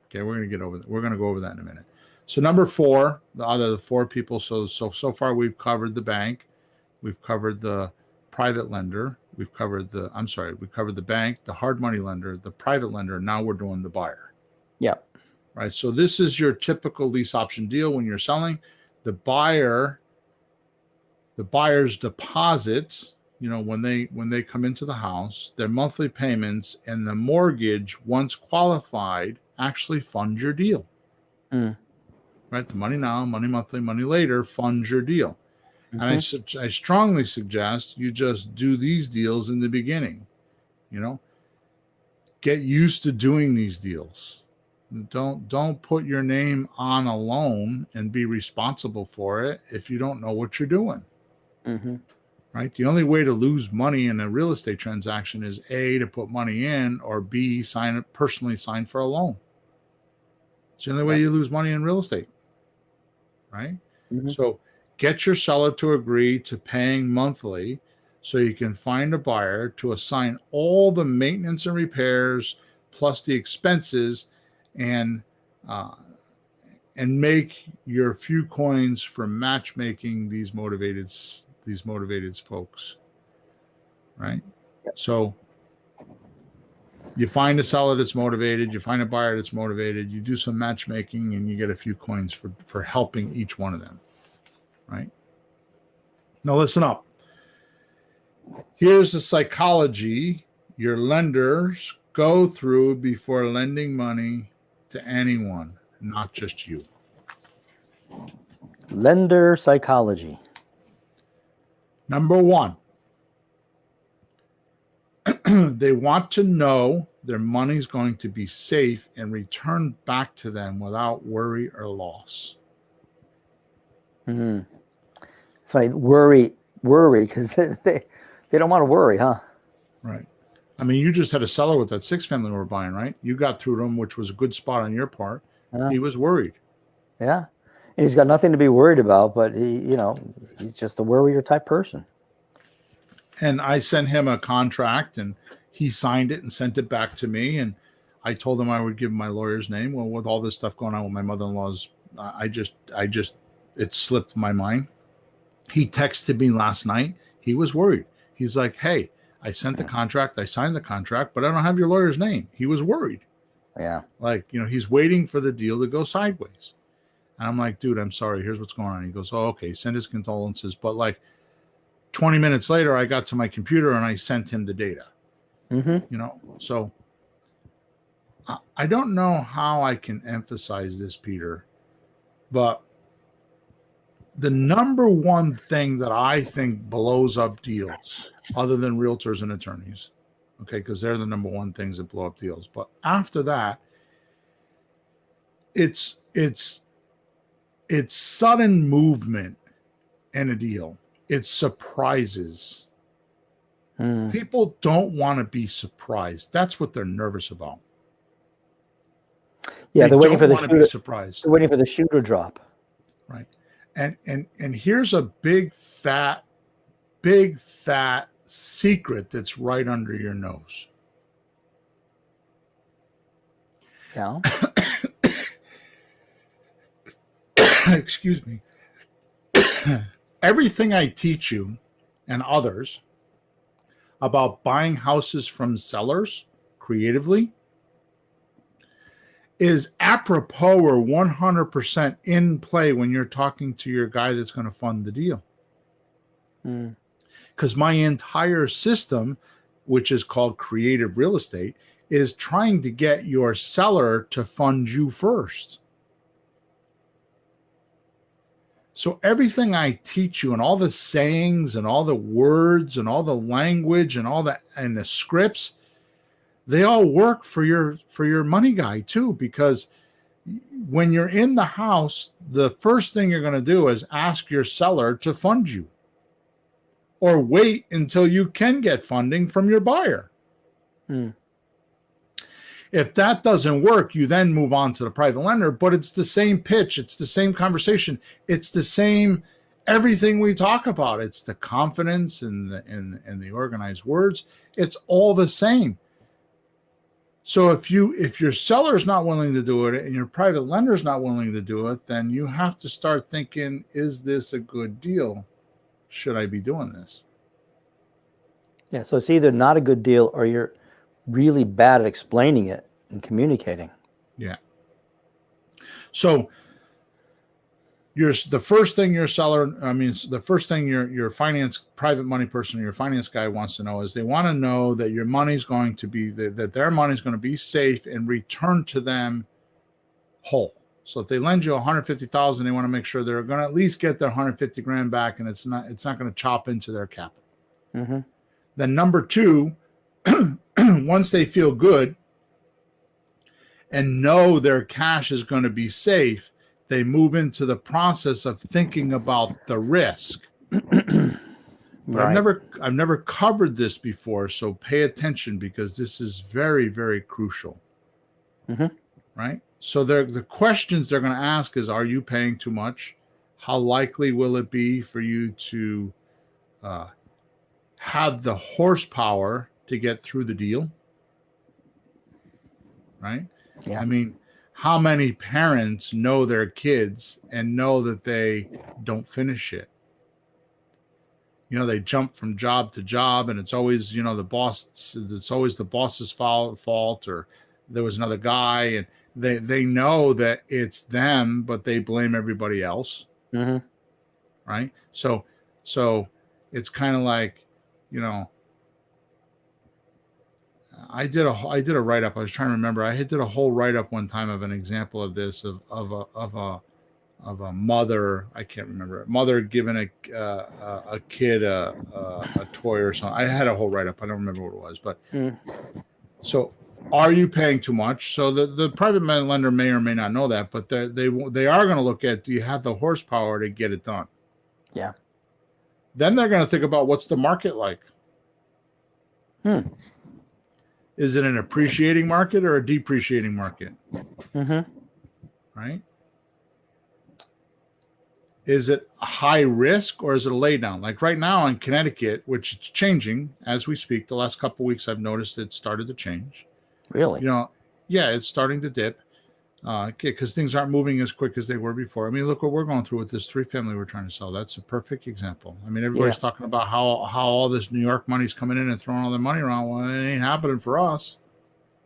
Okay, we're going to go over that in a minute. So number four, the four people. So far we've covered the bank, we've covered the private lender, we covered the bank, the hard money lender, the private lender. Now we're doing the buyer. Yeah. Right. So this is your typical lease option deal when you're selling. The buyer's deposit, when they come into the house, their monthly payments and the mortgage, once qualified, actually fund your deal. Right? The money now, money monthly, money later funds your deal. And I strongly suggest you just do these deals in the beginning. Get used to doing these deals. Don't put your name on a loan and be responsible for it if you don't know what you're doing. Right? The only way to lose money in a real estate transaction is A, to put money in, or B, personally sign for a loan. It's the only way you lose money in real estate. Right? So get your seller to agree to paying monthly so you can find a buyer to assign all the maintenance and repairs plus the expenses and make your few coins from matchmaking these motivated folks. Right? So you find a seller that's motivated, you find a buyer that's motivated, you do some matchmaking, and you get a few coins for helping each one of them. Right? Now listen up. Here's the psychology your lenders go through before lending money to anyone, not just you. Lender psychology. Number one, they want to know their money's going to be safe and returned back to them without worry or loss. That's right. Worry, because they don't want to worry, huh? Right. I mean, you just had a seller with that 6-family we were buying, right? You got through to him, which was a good spot on your part. He was worried. Yeah. And he's got nothing to be worried about, but he's just a worrier type person. And I sent him a contract, and he signed it and sent it back to me. And I told him I would give him my lawyer's name. Well, with all this stuff going on with my mother-in-law's, it slipped my mind. He texted me last night. He was worried. He's like, "Hey, I sent the contract. I signed the contract, but I don't have your lawyer's name." He was worried. Yeah. Like, he's waiting for the deal to go sideways. And I'm like, "Dude, I'm sorry. Here's what's going on." He goes, "Oh, okay. Send his condolences." But like 20 minutes later, I got to my computer and I sent him the data. So I don't know how I can emphasize this, Peter, but the number one thing that I think blows up deals, other than realtors and attorneys, Okay, because they're the number one things that blow up deals. But after that, it's sudden movement in a deal. It's surprises. People don't want to be surprised. That's what they're nervous about. Yeah, they're waiting for the shooter. Surprised. They're waiting for the shoe to drop. Right. And here's a big fat secret that's right under your nose. Yeah. Excuse me. Everything I teach you and others about buying houses from sellers creatively is apropos or 100% in play when you're talking to your guy that's going to fund the deal. Because my entire system, which is called creative real estate, is trying to get your seller to fund you first. So everything I teach you and all the sayings and all the words and all the language and all the scripts, they all work for your money guy too, because when you're in the house, the first thing you're going to do is ask your seller to fund you, or wait until you can get funding from your buyer. If that doesn't work, you then move on to the private lender, but it's the same pitch. It's the same conversation. It's the same, everything we talk about. It's the confidence and the organized words. It's all the same. So if your seller is not willing to do it and your private lender is not willing to do it, then you have to start thinking, is this a good deal? Should I be doing this? Yeah. So it's either not a good deal or you're really bad at explaining it and communicating. Yeah. So the first thing your finance private money person or your finance guy wants to know is they want to know that your money's going to be that their money's going to be safe and returned to them whole. So if they lend you $150,000, they want to make sure they're going to at least get their $150,000 back, and it's not going to chop into their capital. Then number two, once they feel good and know their cash is going to be safe, they move into the process of thinking about the risk. But Right. I've never covered this before, so pay attention because this is very, very crucial. Right? So the questions they're going to ask is, are you paying too much? How likely will it be for you to have the horsepower to get through the deal? Right? Yeah. I mean, how many parents know their kids and know that they don't finish it? You know, they jump from job to job, and it's always, it's always the boss's fault, or there was another guy, and they know that it's them, but they blame everybody else. Right? So it's kind of like, I did a write-up. I was trying to remember. I did a whole write-up one time of an example of this, of a mother. I can't remember. A mother giving a kid a toy or something. I had a whole write-up. I don't remember what it was, but so are you paying too much? So the private lender may or may not know that, but they are going to look at, do you have the horsepower to get it done? Yeah. Then they're going to think about, what's the market like? Is it an appreciating market or a depreciating market? Right? Is it high risk or is it a lay down? Like right now in Connecticut, which it's changing as we speak. The last couple of weeks, I've noticed it started to change. Really? Yeah, it's starting to dip because things aren't moving as quick as they were before. I mean, look what we're going through with this 3-family we're trying to sell. That's a perfect example. I mean, everybody's talking about how all this New York money's coming in and throwing all their money around. Well, it ain't happening for us.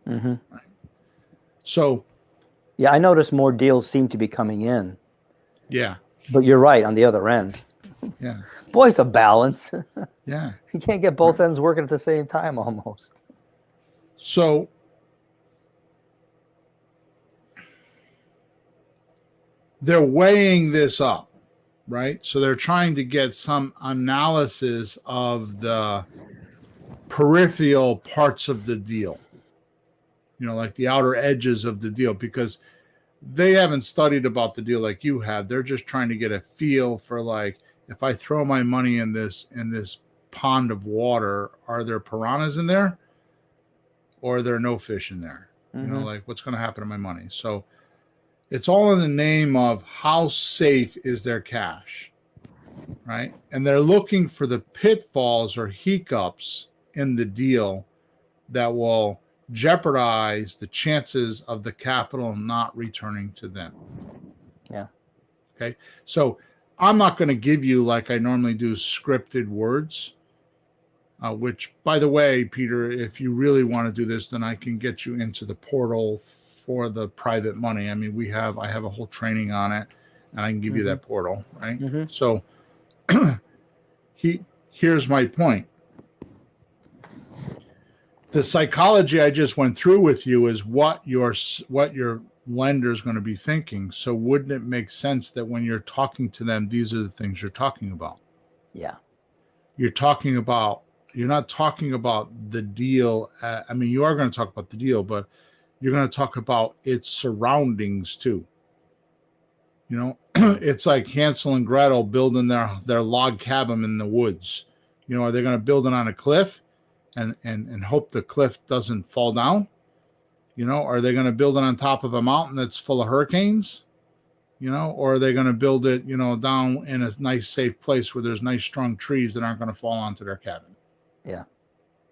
Right? So, yeah, I noticed more deals seem to be coming in. Yeah. But you're right on the other end. Yeah. Boy, it's a balance. Yeah. You can't get both ends working at the same time almost. So they're weighing this up, right? So they're trying to get some analysis of the peripheral parts of the deal, like the outer edges of the deal, because they haven't studied about the deal like you have. They're just trying to get a feel for, like, if I throw my money in this pond of water, are there piranhas in there, or are there no fish in there? Like, what's going to happen to my money? So it's all in the name of how safe is their cash, right? And they're looking for the pitfalls or hiccups in the deal that will jeopardize the chances of the capital not returning to them. Yeah. Okay. So I'm not going to give you, like I normally do, scripted words, which, by the way, Peter, if you really want to do this, then I can get you into the portal for the private money. I mean, I have a whole training on it, and I can give you that portal, right? So here's my point. The psychology I just went through with you is what your lender is going to be thinking. So wouldn't it make sense that when you're talking to them, these are the things you're talking about? Yeah. You're not talking about the deal. I mean, you are going to talk about the deal, but you're going to talk about its surroundings too. It's like Hansel and Gretel building their log cabin in the woods. Are they going to build it on a cliff and hope the cliff doesn't fall down? Are they going to build it on top of a mountain that's full of hurricanes? Or are they going to build it, down in a nice, safe place where there's nice, strong trees that aren't going to fall onto their cabin? Yeah.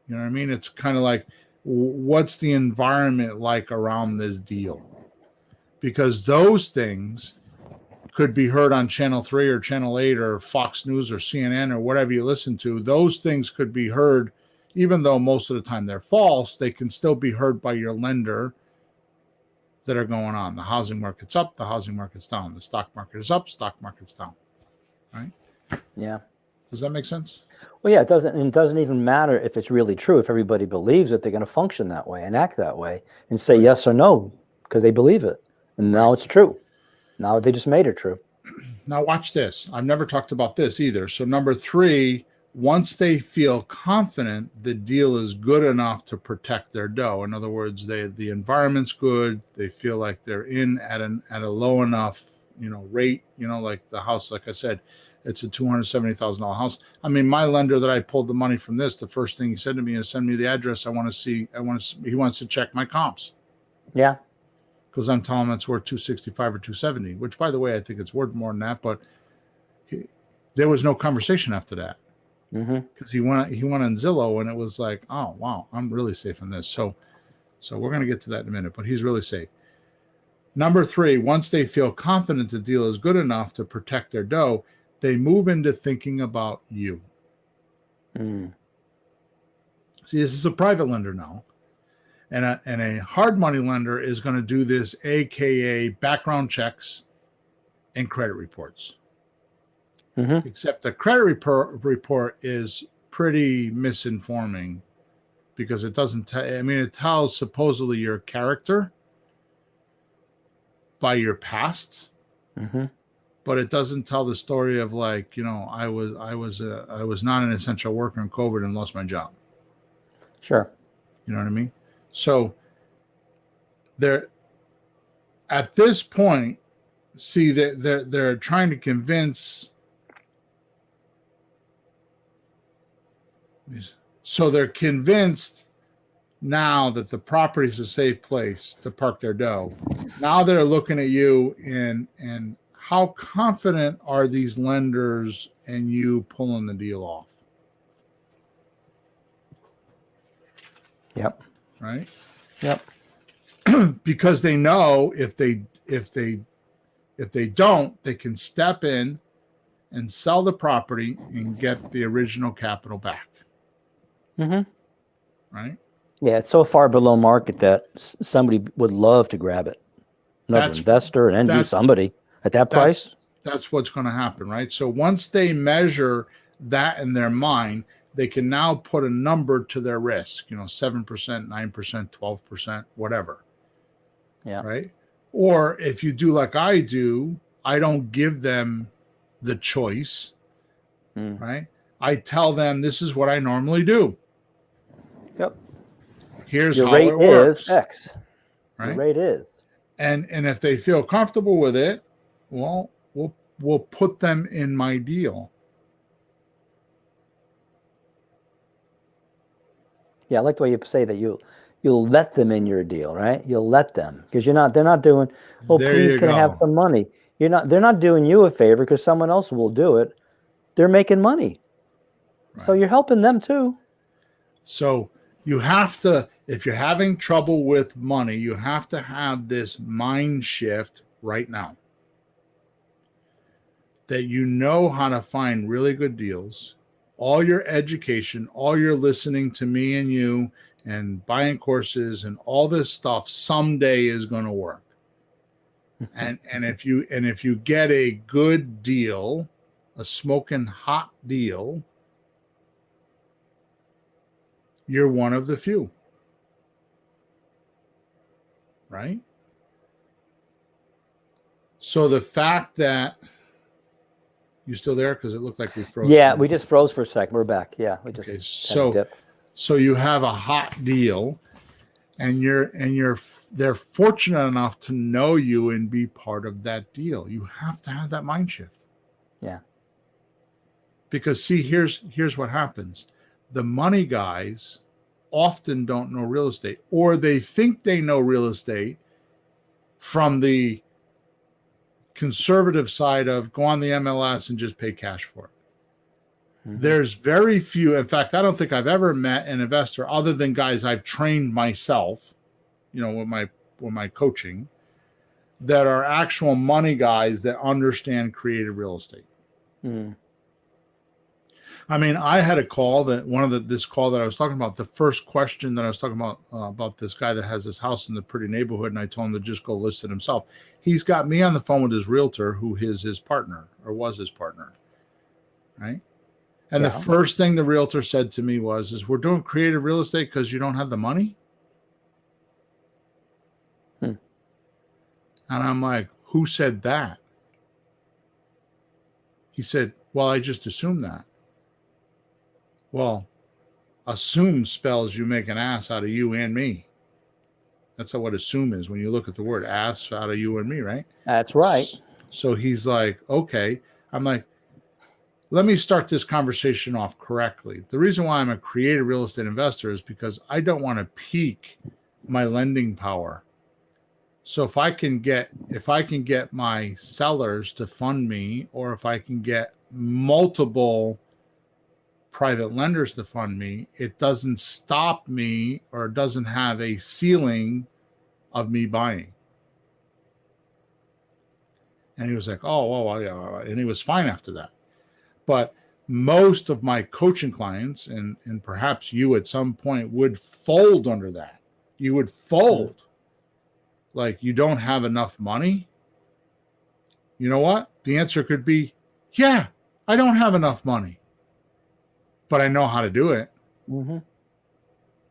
You know what I mean? It's kind of like, what's the environment like around this deal? Because those things could be heard on Channel 3 or Channel 8 or Fox News or CNN or whatever you listen to. Those things could be heard, even though most of the time they're false, they can still be heard by your lender that are going on. The housing market's up, the housing market's down. The stock market is up, stock market's down. Right? Yeah. Does that make sense? Well, yeah, it doesn't even matter if it's really true. If everybody believes it, they're going to function that way and act that way and say yes or no because they believe it. And now it's true. Now they just made it true. Now watch this. I've never talked about this either. So number 3, once they feel confident the deal is good enough to protect their dough. In other words, the environment's good. They feel like they're in at a low enough, rate, like the house, like I said, it's a $270,000 house. I mean, my lender that I pulled the money from this, the first thing he said to me is, send me the address. He wants to check my comps. Yeah. Because I'm telling him it's worth 265 or 270, which, by the way, I think it's worth more than that. But there was no conversation after that. Because he went on Zillow and it was like, oh wow, I'm really safe on this. So we're going to get to that in a minute, but he's really safe. Number 3, once they feel confident the deal is good enough to protect their dough, they move into thinking about you. See, this is a private lender now, and a hard money lender is going to do this, aka background checks and credit reports. Except the credit report is pretty misinforming because it doesn't it tells supposedly your character by your past, but it doesn't tell the story of, like, I was not an essential worker in COVID and lost my job. Sure. You know what I mean? So they're at this point, see, they're trying to convince. So they're convinced now that the property is a safe place to park their dough. Now they're looking at you and how confident are these lenders in you pulling the deal off? Yep. Right? Yep. Because they know if they don't, they can step in and sell the property and get the original capital back. Right? Yeah, it's so far below market that somebody would love to grab it. Another investor, an end user, somebody at that price. That's what's going to happen, right? So once they measure that in their mind, they can now put a number to their risk, 7%, 9%, 12%, whatever. Yeah. Right? Or if you do like I do, I don't give them the choice, right? I tell them this is what I normally do. Here's Your how rate it works. is X. Right. Your rate is. And if they feel comfortable with it, well, we'll put them in my deal. Yeah, I like the way you say that you'll let them in your deal, right? You'll let them, because they're not doing, oh, There please you can I have go. some money? They're not doing you a favor because someone else will do it. They're making money. Right. So you're helping them too. So you have to, if you're having trouble with money, you have to have this mind shift right now. That you know how to find really good deals. All your education, all your listening to me and you and buying courses and all this stuff someday is going to work. And if you get a good deal, a smoking hot deal, you're one of the few. Right? So the fact that you still there, because it looked like we froze. Yeah, we just froze for a second. We're back. Yeah, we just had a dip. So you have a hot deal, and they're fortunate enough to know you and be part of that deal. You have to have that mind shift. Yeah. Because see, here's what happens. The money guys often don't know real estate, or they think they know real estate from the conservative side of go on the MLS and just pay cash for it. Mm-hmm. There's very few. In fact, I don't think I've ever met an investor other than guys I've trained myself, with my coaching, that are actual money guys that understand creative real estate. Mm-hmm. I mean, I had a call this call that I was talking about, the first question that I was talking about this guy that has this house in the pretty neighborhood, and I told him to just go list it himself. He's got me on the phone with his realtor, who is his partner or was his partner, right? And the first thing the realtor said to me was, we're doing creative real estate because you don't have the money? And I'm like, who said that? He said, well, I just assumed that. Well, assume spells you make an ass out of you and me. That's what assume is when you look at the word ass out of you and me, right? That's right. So he's like, okay. I'm like, let me start this conversation off correctly. The reason why I'm a creative real estate investor is because I don't want to peak my lending power. So if I can get my sellers to fund me, or if I can get multiple private lenders to fund me, it doesn't stop me, or doesn't have a ceiling of me buying. And he was like, oh, yeah. And he was fine after that. But most of my coaching clients, and perhaps you at some point, would fold under that. You would fold. Like, you don't have enough money? You know what? The answer could be, yeah, I don't have enough money, but I know how to do it. Mm-hmm.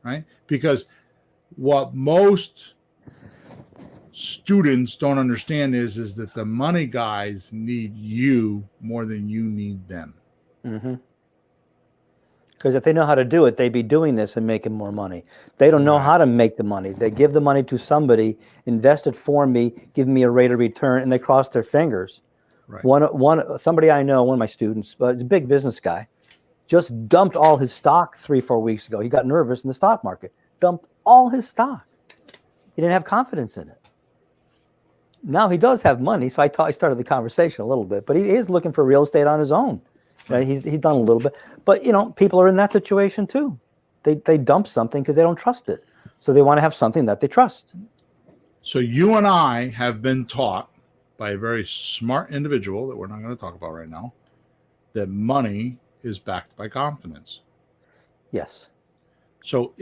Right? Because what most students don't understand is that the money guys need you more than you need them. Mm-hmm. Because if they know how to do it, they'd be doing this and making more money. They don't know how to make the money. They give the money to somebody, invest it for me, give me a rate of return, and they cross their fingers. Right. Somebody I know, one of my students, but he's a big business guy, just dumped all his stock 3-4 weeks ago. He got nervous in the stock market. Dumped all his stock. He didn't have confidence in it. Now he does have money, so I started the conversation a little bit, but he is looking for real estate on his own. Right? He's done a little bit, but people are in that situation too. They dump something because they don't trust it, so they want to have something that they trust. So you and I have been taught by a very smart individual that we're not going to talk about right now that money is backed by confidence. Yes. So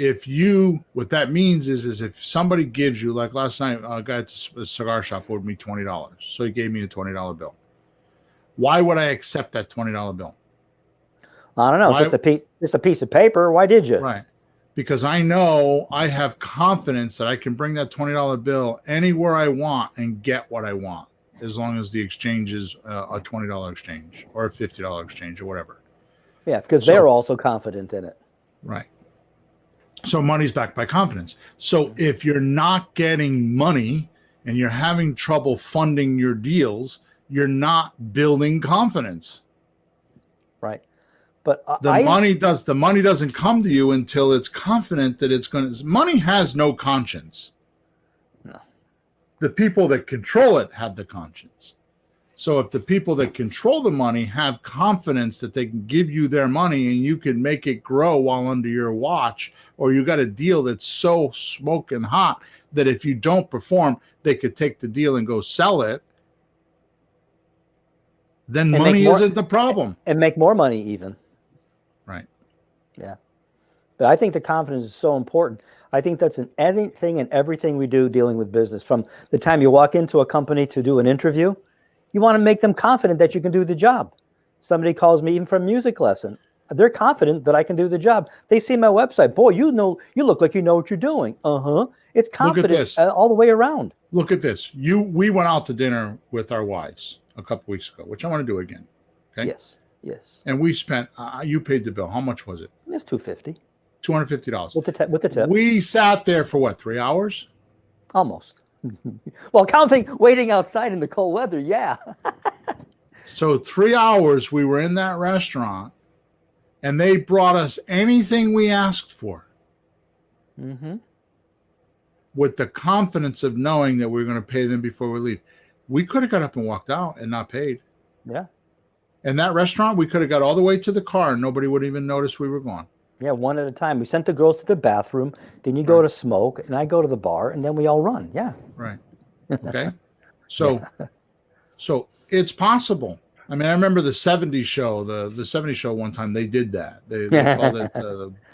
what that means is if somebody gives you, like last night, a guy at the cigar shop owed me $20, so he gave me a $20 bill. Why would I accept that $20 bill? I don't know. Just a piece of paper. Why did you? Right. Because I know I have confidence that I can bring that $20 bill anywhere I want and get what I want, as long as the exchange is a $20 exchange or a $50 exchange or whatever. Yeah, because they're also confident in it. Right. So money's backed by confidence. So if you're not getting money and you're having trouble funding your deals, you're not building confidence. Right. But The money doesn't come to you until it's confident that it's going to. Money has no conscience. No. The people that control it have the conscience. So if the people that control the money have confidence that they can give you their money and you can make it grow while under your watch, or you got a deal that's so smoking hot that if you don't perform, they could take the deal and go sell it, then And money isn't the problem. And make more money even. Right. Yeah. But I think the confidence is so important. I think that's in anything and everything we do dealing with business. From the time you walk into a company to do an interview, you want to make them confident that you can do the job. Somebody calls me even for a music lesson. They're confident that I can do the job. They see my website. Boy, you look like you know what you're doing. It's confidence all the way around. Look at this. We went out to dinner with our wives a couple weeks ago, which I want to do again. Okay. Yes. And we spent. You paid the bill. How much was it? It's $250. $250 with the tip. We sat there for what? 3 hours? Almost. Well, waiting outside in the cold weather, yeah. So 3 hours we were in that restaurant, and they brought us anything we asked for. Mm-hmm. With the confidence of knowing that we were going to pay them before we leave. We could have got up and walked out and not paid. Yeah. In that restaurant, we could have got all the way to the car and nobody would even notice we were gone. Yeah, one at a time. We sent the girls to the bathroom. Then you go to smoke, and I go to the bar, and then we all run. Yeah. Right. Okay. So, so it's possible. I mean, I remember the 70s show, the 70s show one time, they did that. They called it,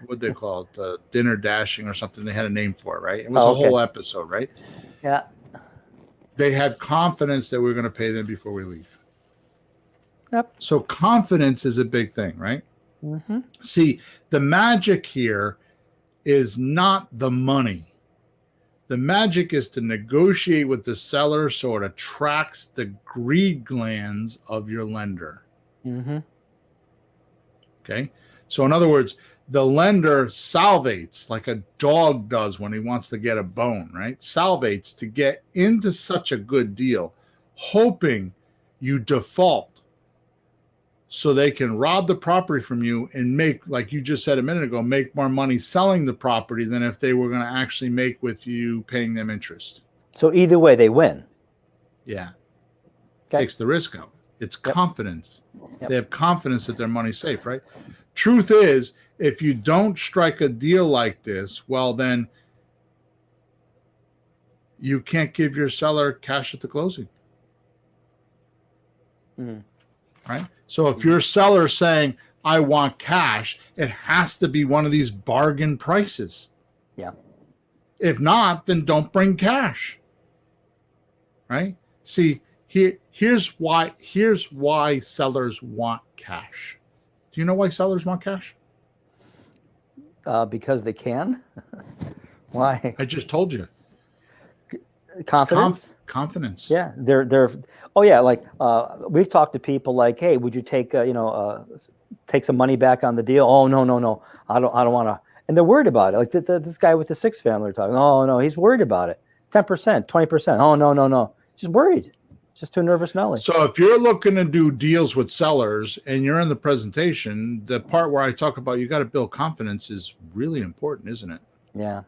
what'd they call it? Dinner dashing or something. They had a name for it, right? It was a whole episode, right? Yeah. They had confidence that we were going to pay them before we leave. Yep. So confidence is a big thing, right? Mm-hmm. See, the magic here is not the money. The magic is to negotiate with the seller so it attracts the greed glands of your lender. Mm-hmm. Okay? So in other words, the lender salvates like a dog does when he wants to get a bone, right? Salvates to get into such a good deal, hoping you default so they can rob the property from you and make, like you just said a minute ago, make more money selling the property than if they were going to actually make with you paying them interest. So either way, they win. Yeah. Takes the risk out. It's confidence. They have confidence that their money's safe, right? Truth is, if you don't strike a deal like this, well, then you can't give your seller cash at the closing. Mm-hmm. Right? So if your seller is saying, I want cash, it has to be one of these bargain prices. Yeah. If not, then don't bring cash. Right? See, here's why sellers want cash. Do you know why sellers want cash? Because they can. Why? I just told you. Confidence. Confidence. Yeah, they're. Oh yeah, like we've talked to people like, hey, would you take take some money back on the deal? Oh no, I don't want to. And they're worried about it. Like this guy with the 6 family talking. Oh no, he's worried about it. 10%, 20%. Oh no, just worried. Just too nervous, Nelly. So if you're looking to do deals with sellers and you're in the presentation, the part where I talk about you got to build confidence is really important, isn't it? Yeah.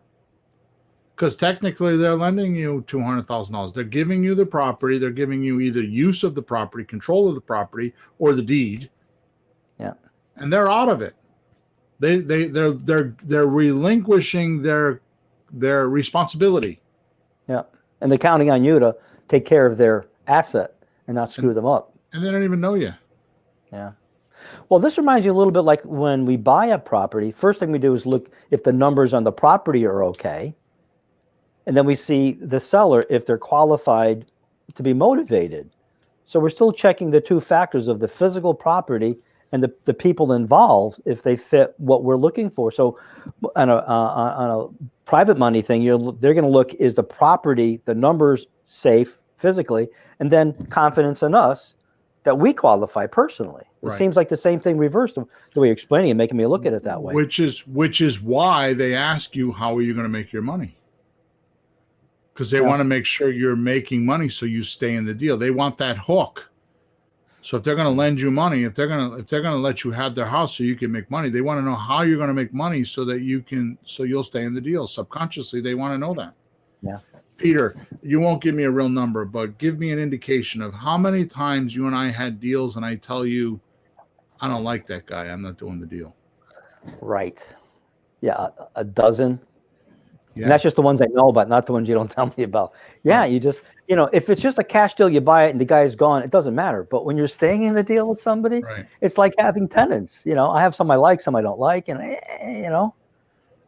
Because technically they're lending you $200,000. They're giving you the property. They're giving you either use of the property, control of the property, or the deed. Yeah. And they're out of it. They're relinquishing their responsibility. Yeah. And they're counting on you to take care of their asset and not screw them up. And they don't even know you. Yeah. Well, this reminds you a little bit like when we buy a property. First thing we do is look if the numbers on the property are okay. And then we see the seller if they're qualified to be motivated. So we're still checking the two factors of the physical property and the people involved if they fit what we're looking for. So on a private money thing, they're going to look, is the property, the numbers safe physically, and then confidence in us that we qualify personally. It Right. seems like the same thing reversed the way you're explaining it, making me look at it that way. Which is why they ask you, how are you going to make your money? Because they want to make sure you're making money so you stay in the deal. They want that hook. So if they're going to lend you money, if they're going to let you have their house so you can make money, they want to know how you're going to make money so that you'll stay in the deal. Subconsciously, they want to know that. Yeah. Peter, you won't give me a real number, but give me an indication of how many times you and I had deals and I tell you, I don't like that guy, I'm not doing the deal. Right. Yeah, a dozen. Yeah. And that's just the ones I know about, not the ones you don't tell me about. Yeah, right. You just, if it's just a cash deal, you buy it and the guy's gone, it doesn't matter. But when you're staying in the deal with somebody, right. It's like having tenants. I have some I like, some I don't like. And,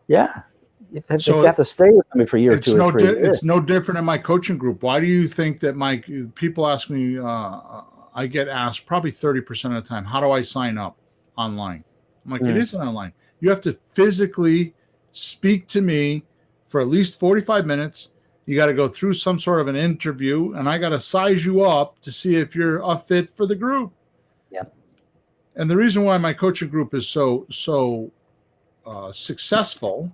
yeah. You have to stay with me for a year or two or three. It's no different in my coaching group. Why do you think that people ask me, I get asked probably 30% of the time, how do I sign up online? I'm like, It isn't online. You have to physically speak to me for at least 45 minutes. You got to go through some sort of an interview, and I got to size you up to see if you're a fit for the group. Yeah. And the reason why my coaching group is so successful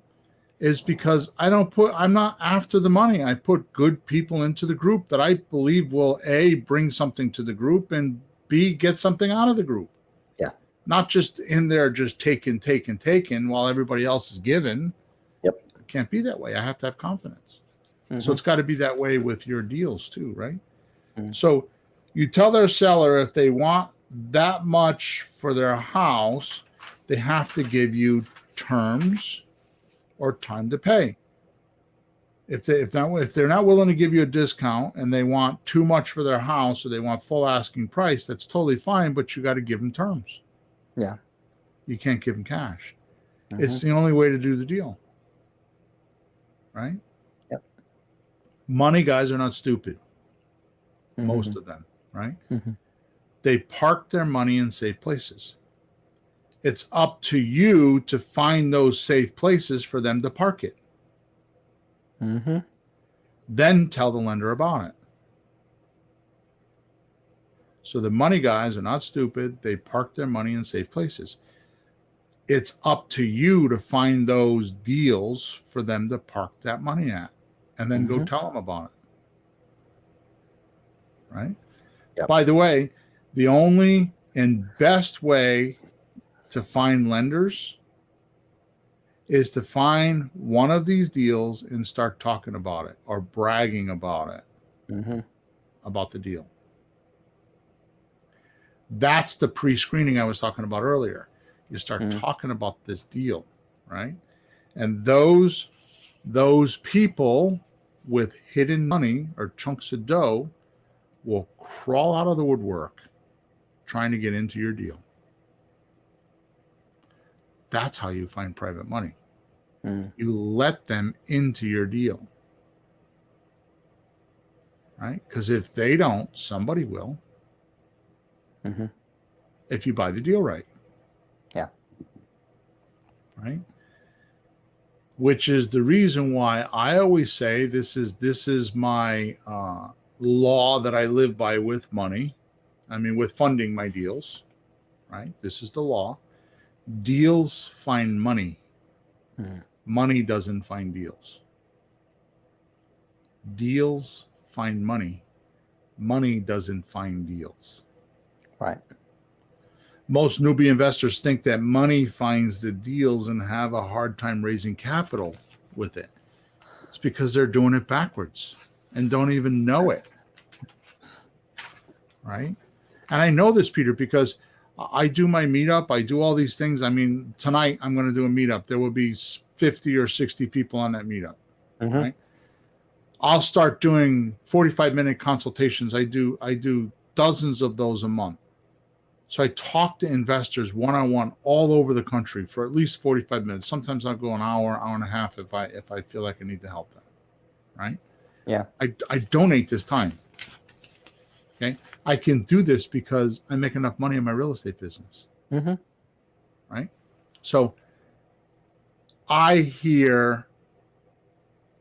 is because I'm not after the money. I put good people into the group that I believe will A, bring something to the group, and B, get something out of the group. Yeah. Not just in there just taking while everybody else is giving. Yep. It can't be that way. I have to have confidence. Mm-hmm. So it's got to be that way with your deals too, right? Mm-hmm. So you tell their seller if they want that much for their house, they have to give you terms or time to pay. If they're not willing to give you a discount and they want too much for their house or they want full asking price, that's totally fine, but you got to give them terms. Yeah. You can't give them cash. Mm-hmm. It's the only way to do the deal. Right? Yep. Money guys are not stupid. Mm-hmm. Most of them, right? Mm-hmm. They park their money in safe places. It's up to you to find those safe places for them to park it. Mm-hmm. Then tell the lender about it. So the money guys are not stupid. They park their money in safe places. It's up to you to find those deals for them to park that money at, and then go tell them about it. Right? Yep. By the way, the only and best way to find lenders is to find one of these deals and start talking about it or bragging about it, about the deal. That's the pre-screening I was talking about earlier. You start talking about this deal, right? And those people with hidden money or chunks of dough will crawl out of the woodwork trying to get into your deal. That's how you find private money. You let them into your deal. Right? Because if they don't, somebody will. If you buy the deal right. Yeah. Right? Which is the reason why I always say this is my law that I live by with money. I mean, with funding my deals. Right? This is the law. Deals find money. Money doesn't find deals. Deals find money. Money doesn't find deals. Right. Most newbie investors think that money finds the deals and have a hard time raising capital with it. It's because they're doing it backwards and don't even know it. Right? And I know this, Peter, because I do my meetup. I do all these things. I mean, tonight I'm going to do a meetup. There will be 50 or 60 people on that meetup. Right? I'll start doing 45-minute consultations. I do dozens of those a month. So I talk to investors one-on-one all over the country for at least 45 minutes. Sometimes I'll go an hour and a half if I feel like I need to help them. Right? Yeah. I donate this time. Okay. I can do this because I make enough money in my real estate business. Right? So I hear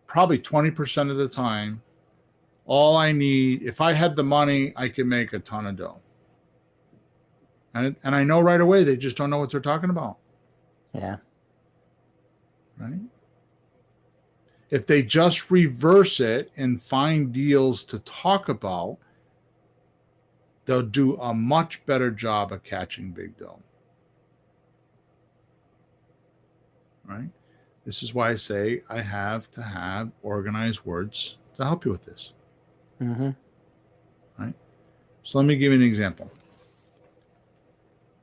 probably 20% of the time, all I need, if I had the money, I could make a ton of dough. And I know right away they just don't know what they're talking about. Yeah. Right? If they just reverse it and find deals to talk about, they'll do a much better job of catching big dough. Right? This is why I say I have to have organized words to help you with this. Mm-hmm. Right? So let me give you an example.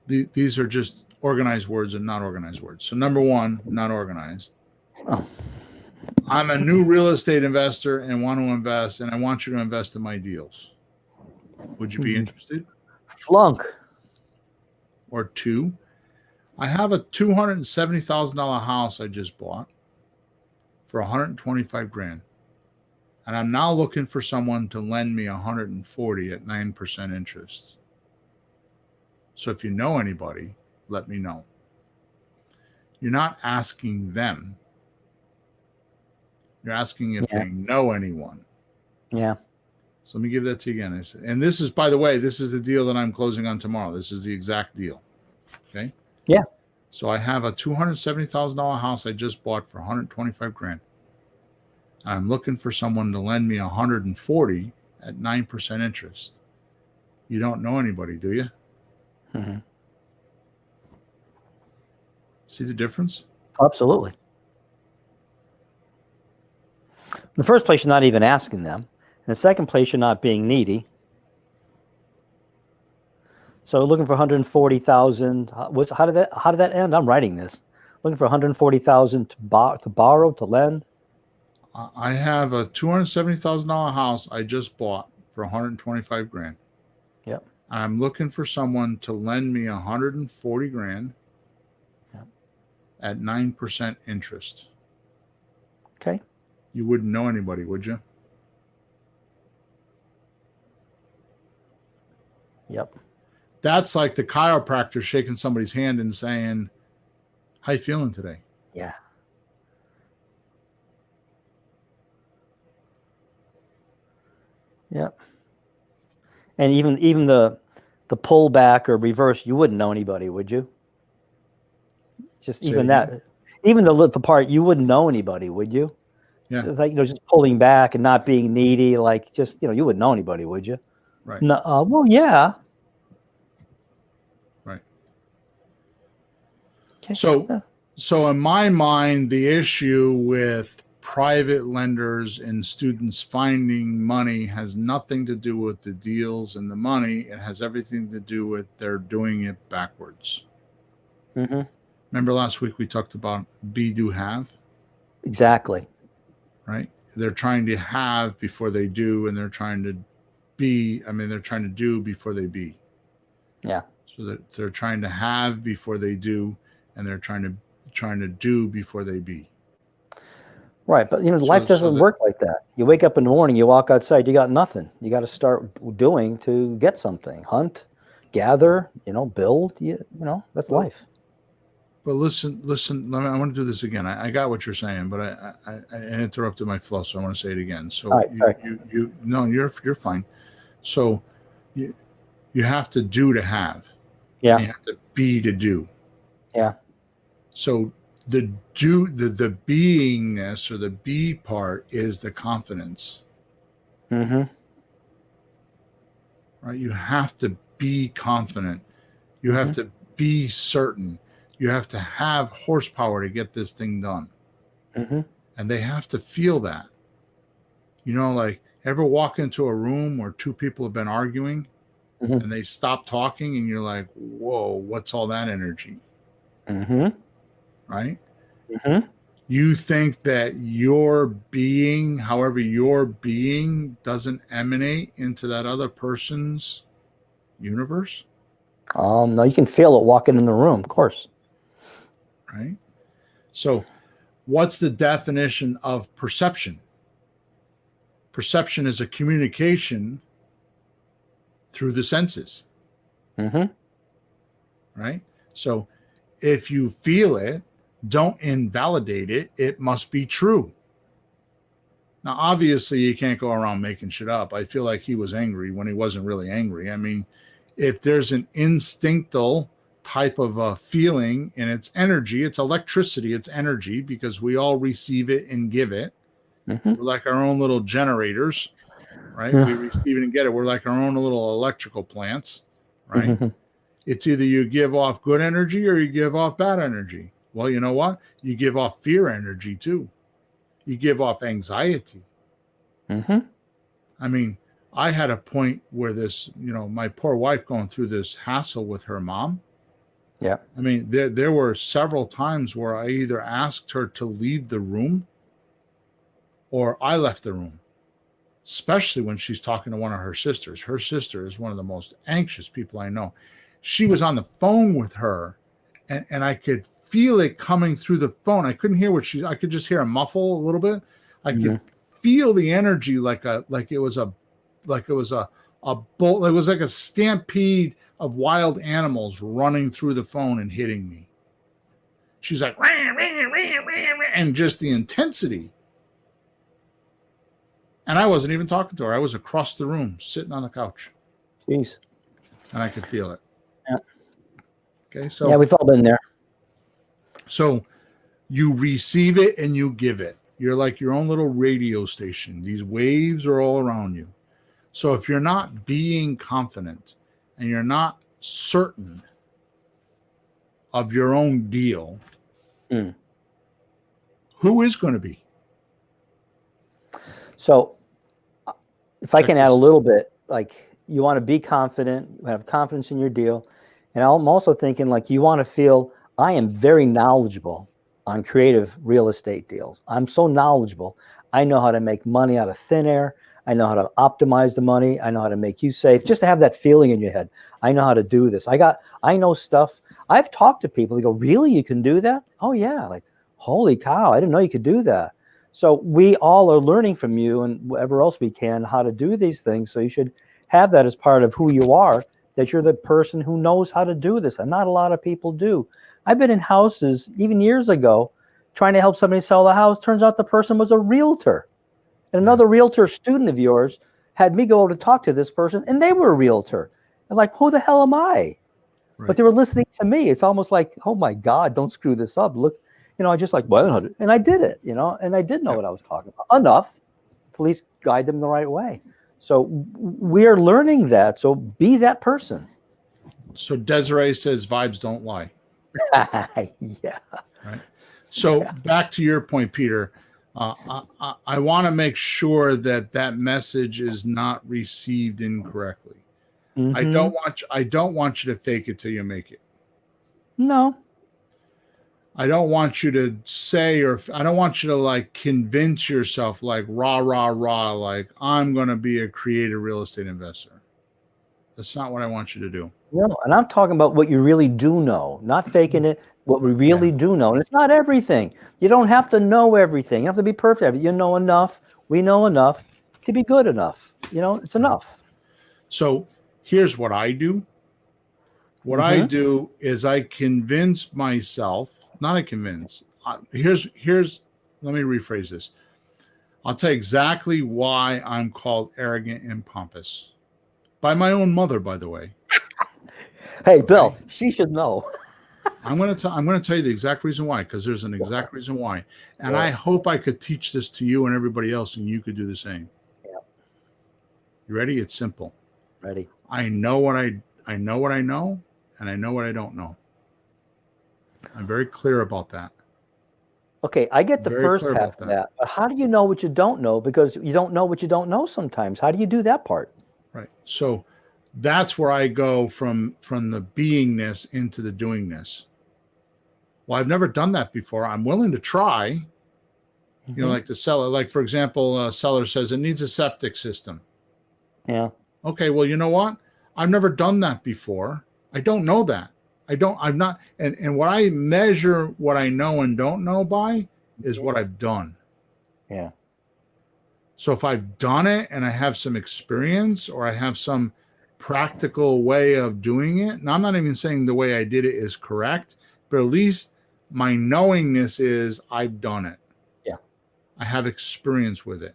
These are just organized words and not organized words. So number one, not organized. Oh. I'm a new real estate investor and want to invest, and I want you to invest in my deals. Would you be interested? Flunk. Or two, I have a $270,000 house I just bought for 125 grand. And I'm now looking for someone to lend me 140 at 9% interest. So if you know anybody, let me know. You're not asking them. You're asking if they know anyone. Yeah. So let me give that to you again. And this is, by the way, this is the deal that I'm closing on tomorrow. This is the exact deal. Okay? Yeah. So I have a $270,000 house I just bought for 125 grand. I'm looking for someone to lend me 140 at 9% interest. You don't know anybody, do you? Mm-hmm. See the difference? Absolutely. In the first place, you're not even asking them. In the second place, you're not being needy. So looking for 140,000. How did that end? I'm writing this. Looking for 140,000 to borrow, to lend. I have a $270,000 house I just bought for 125 grand. Yep. I'm looking for someone to lend me 140 grand at 9% interest. Okay. You wouldn't know anybody, would you? Yep. That's like the chiropractor shaking somebody's hand and saying, "How you feeling today?" Yeah. Yep. And even the pullback or reverse, you wouldn't know anybody, would you? Just Say even again? that, even the part, you wouldn't know anybody, would you? Yeah. It's like, just pulling back and not being needy, like just, you wouldn't know anybody, would you? Right. No. Well, yeah. Right. Okay. So in my mind, the issue with private lenders and students finding money has nothing to do with the deals and the money. It has everything to do with they're doing it backwards. Mm-hmm. Remember last week we talked about be, do, have? Exactly. Right? They're trying to have before they do, and they're trying to they're trying to do before they be. Yeah. So that they're trying to have before they do, and they're trying to do before they be. Right, but life doesn't work like that. You wake up in the morning, you walk outside, you got nothing. You got to start doing to get something. Hunt, gather, build. That's life. But listen. I want to do this again. I got what you're saying, but I interrupted my flow, so I want to say it again. So you're fine. So you have to do to have. Yeah. You have to be to do. Yeah. So the beingness or the be part is the confidence. Mm-hmm. Right? You have to be confident. You have to be certain. You have to have horsepower to get this thing done. Mm-hmm. And they have to feel that. Like ever walk into a room where two people have been arguing and they stop talking and you're like, whoa, what's all that energy? Mm-hmm. Right? Mm-hmm. You think that your being, however your being, doesn't emanate into that other person's universe? No, you can feel it walking in the room, of course. Right? So what's the definition of perception? Perception is a communication through the senses. Mm-hmm. Right? So if you feel it, don't invalidate it. It must be true. Now, obviously, you can't go around making shit up. I feel like he was angry when he wasn't really angry. I mean, If there's an instinctual type of a feeling and it's energy, it's electricity, it's energy, because we all receive it and give it. Mm-hmm. We're like our own little generators, right? We receive it and get it. We're like our own little electrical plants, right? Mm-hmm. It's either you give off good energy or you give off bad energy. Well, you know what? You give off fear energy too. You give off anxiety. Mm-hmm. I mean, I had a point where this, my poor wife going through this hassle with her mom. Yeah. I mean, there were several times where I either asked her to leave the room or I left the room, especially when she's talking to one of her sisters. Her sister is one of the most anxious people I know. She was on the phone with her, and I could feel it coming through the phone. I couldn't hear I could just hear a muffle a little bit. I could feel the energy like it was a bolt. It was like a stampede of wild animals running through the phone and hitting me. She's like, rah, rah, rah, rah, rah, and just the intensity. And I wasn't even talking to her. I was across the room, sitting on the couch. Jeez. And I could feel it. Yeah. Okay, so yeah, we've all been there. So you receive it and you give it. You're like your own little radio station. These waves are all around you. So if you're not being confident and you're not certain of your own deal, who is going to be? So if I can add a little bit, like you want to be confident, have confidence in your deal. And I'm also thinking like you want to feel I am very knowledgeable on creative real estate deals. I'm so knowledgeable. I know how to make money out of thin air. I know how to optimize the money. I know how to make you safe. Just to have that feeling in your head. I know how to do this. I know stuff. I've talked to people. They go, really? You can do that? Oh yeah. Like, holy cow. I didn't know you could do that. So we all are learning from you and whatever else we can how to do these things. So you should have that as part of who you are, that you're the person who knows how to do this. And not a lot of people do. I've been in houses even years ago trying to help somebody sell the house. Turns out the person was a realtor. And another realtor student of yours had me go over to talk to this person, and they were a realtor. I'm like, who the hell am I? Right. But they were listening to me. It's almost like, oh my God, don't screw this up. Look, I just like, well, and I did it, and I did know what I was talking about enough to at least guide them the right way. So we're learning that. So be that person. So Desiree says vibes don't lie. Yeah. Right. So back to your point, Peter, I want to make sure that message is not received incorrectly. Mm-hmm. I don't want you to fake it till you make it. No. I don't want you to say, or I don't want you to like convince yourself like rah, rah, rah, like I'm going to be a creative real estate investor. That's not what I want you to do. No, and I'm talking about what you really do know, not faking it, what we really do know. And it's not everything. You don't have to know everything. You have to be perfect. You know enough. We know enough to be good enough. It's enough. So here's what I do. What I do is I convince myself, let me rephrase this. I'll tell you exactly why I'm called arrogant and pompous. By my own mother, by the way. Hey, Bill, she should know. I'm going to tell you the exact reason why, because there's an exact reason why. And I hope I could teach this to you and everybody else, and you could do the same. Yeah. You ready? It's simple. Ready. I know what I know, and I know what I don't know. I'm very clear about that. Okay, I get the first half of that. But how do you know what you don't know? Because you don't know what you don't know sometimes. How do you do that part? Right. So that's where I go from the beingness into the doingness. Well, I've never done that before. I'm willing to try. Like the seller, like for example, a seller says it needs a septic system. Yeah. Okay. Well, you know what? I've never done that before. I don't know that. I'm not. And what I measure what I know and don't know by is what I've done. Yeah. So if I've done it and I have some experience or I have some practical way of doing it, and I'm not even saying the way I did it is correct, but at least my knowingness is I've done it. Yeah. I have experience with it.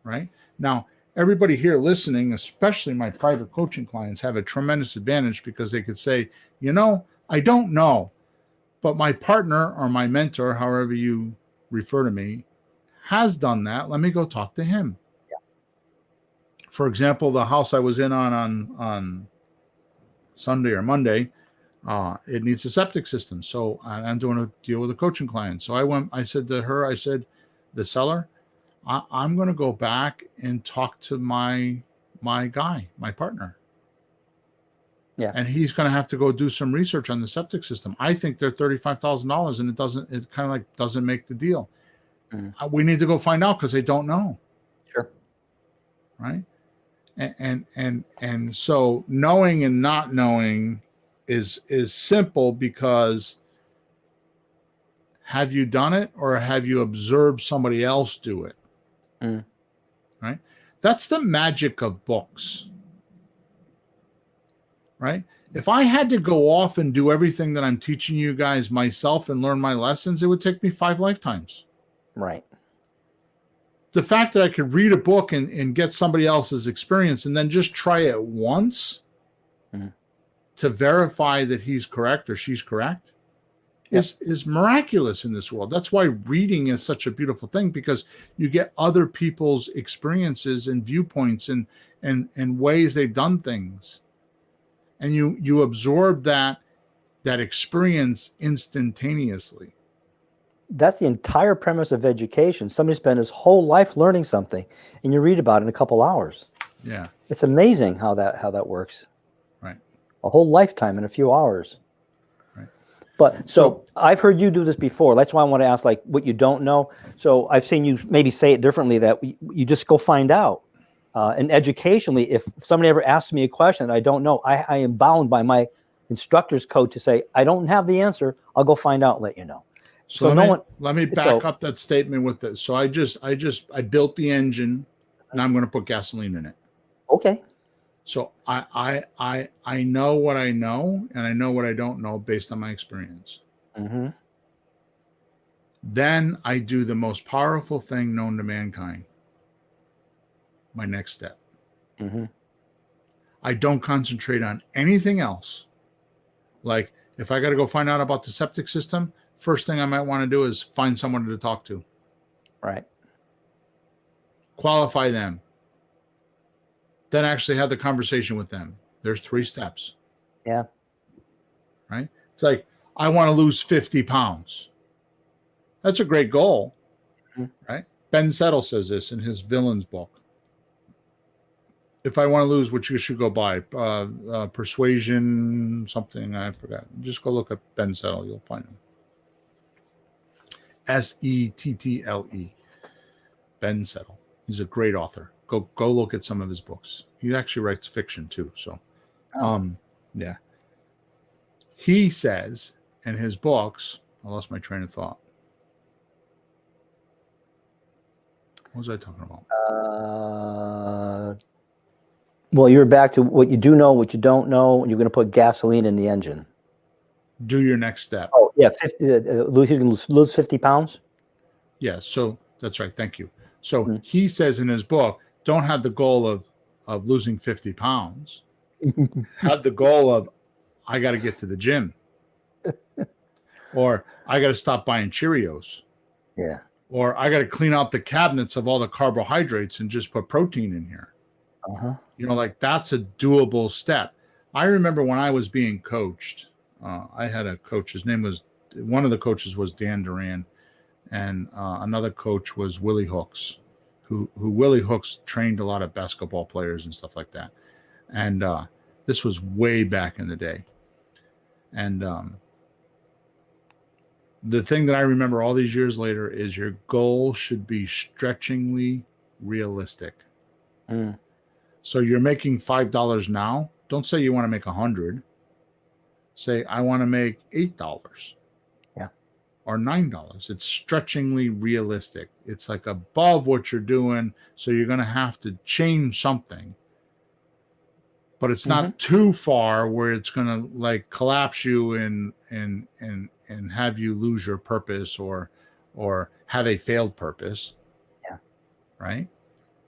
Right? Now, everybody here listening, especially my private coaching clients, have a tremendous advantage because they could say, I don't know, but my partner or my mentor, however you refer to me, has done that. Let me go talk to him. Yeah. For example, the house I was in on Sunday or Monday, it needs a septic system. So I'm doing a deal with a coaching client. So I said to her, the seller, I'm going to go back and talk to my guy, my partner. Yeah. And he's going to have to go do some research on the septic system. I think they're $35,000 and it kind of like doesn't make the deal. Mm-hmm. We need to go find out because they don't know. Sure. Right. And so knowing and not knowing is simple because have you done it or have you observed somebody else do it? Right. That's the magic of books. Right. If I had to go off and do everything that I'm teaching you guys myself and learn my lessons, it would take me 5 lifetimes. Right. The fact that I could read a book and get somebody else's experience and then just try it once to verify that he's correct or she's correct is miraculous in this world. That's why reading is such a beautiful thing, because you get other people's experiences and viewpoints and ways they've done things. And you absorb that experience instantaneously. That's the entire premise of education. Somebody spent his whole life learning something, and you read about it in a couple hours. Yeah, it's amazing how that works. Right, a whole lifetime in a few hours. Right. But so I've heard you do this before. That's why I want to ask, like, what you don't know. So I've seen you maybe say it differently, that you just go find out. And educationally, if somebody ever asks me a question that I don't know, I am bound by my instructor's code to say, I don't have the answer. I'll go find out and let you know. So let me back up that statement with this. So I built the engine, and I'm going to put gasoline in it. Okay. So I know what I know, and I know what I don't know based on my experience. Mm-hmm. Then I do the most powerful thing known to mankind. My next step. Mm-hmm. I don't concentrate on anything else. Like if I got to go find out about the septic system, first thing I might want to do is find someone to talk to. Right. Qualify them. Then actually have the conversation with them. There's 3 steps. Yeah. Right? It's like, I want to lose 50 pounds. That's a great goal. Mm-hmm. Right? Ben Settle says this in his Villains book. If I want to lose, what you should go buy, Persuasion, something, I forgot. Just go look up Ben Settle. You'll find him. Settle. Ben Settle. He's a great author. Go look at some of his books. He actually writes fiction too. So, yeah. He says in his books, I lost my train of thought. What was I talking about? Well, you're back to what you do know, what you don't know, and you're going to put gasoline in the engine. Do your next step. Oh, yeah. You can lose 50 pounds? Yeah, so that's right. Thank you. So he says in his book, don't have the goal of losing 50 pounds. Have the goal of, I got to get to the gym. Or I got to stop buying Cheerios. Yeah. Or I got to clean out the cabinets of all the carbohydrates and just put protein in here. Uh-huh. Like that's a doable step. I remember when I was being coached, I had a coach. One of the coaches was Dan Duran, and another coach was Willie Hooks, who Willie Hooks trained a lot of basketball players and stuff like that. And this was way back in the day. And the thing that I remember all these years later is your goal should be stretchingly realistic. Mm. So you're making $5 now. Don't say you want to make 100. Say, I want to make $8. Yeah. Or $9. It's stretchingly realistic. It's like above what you're doing. So you're going to have to change something. But it's not too far where it's going to like collapse you and have you lose your purpose or have a failed purpose. Yeah. Right.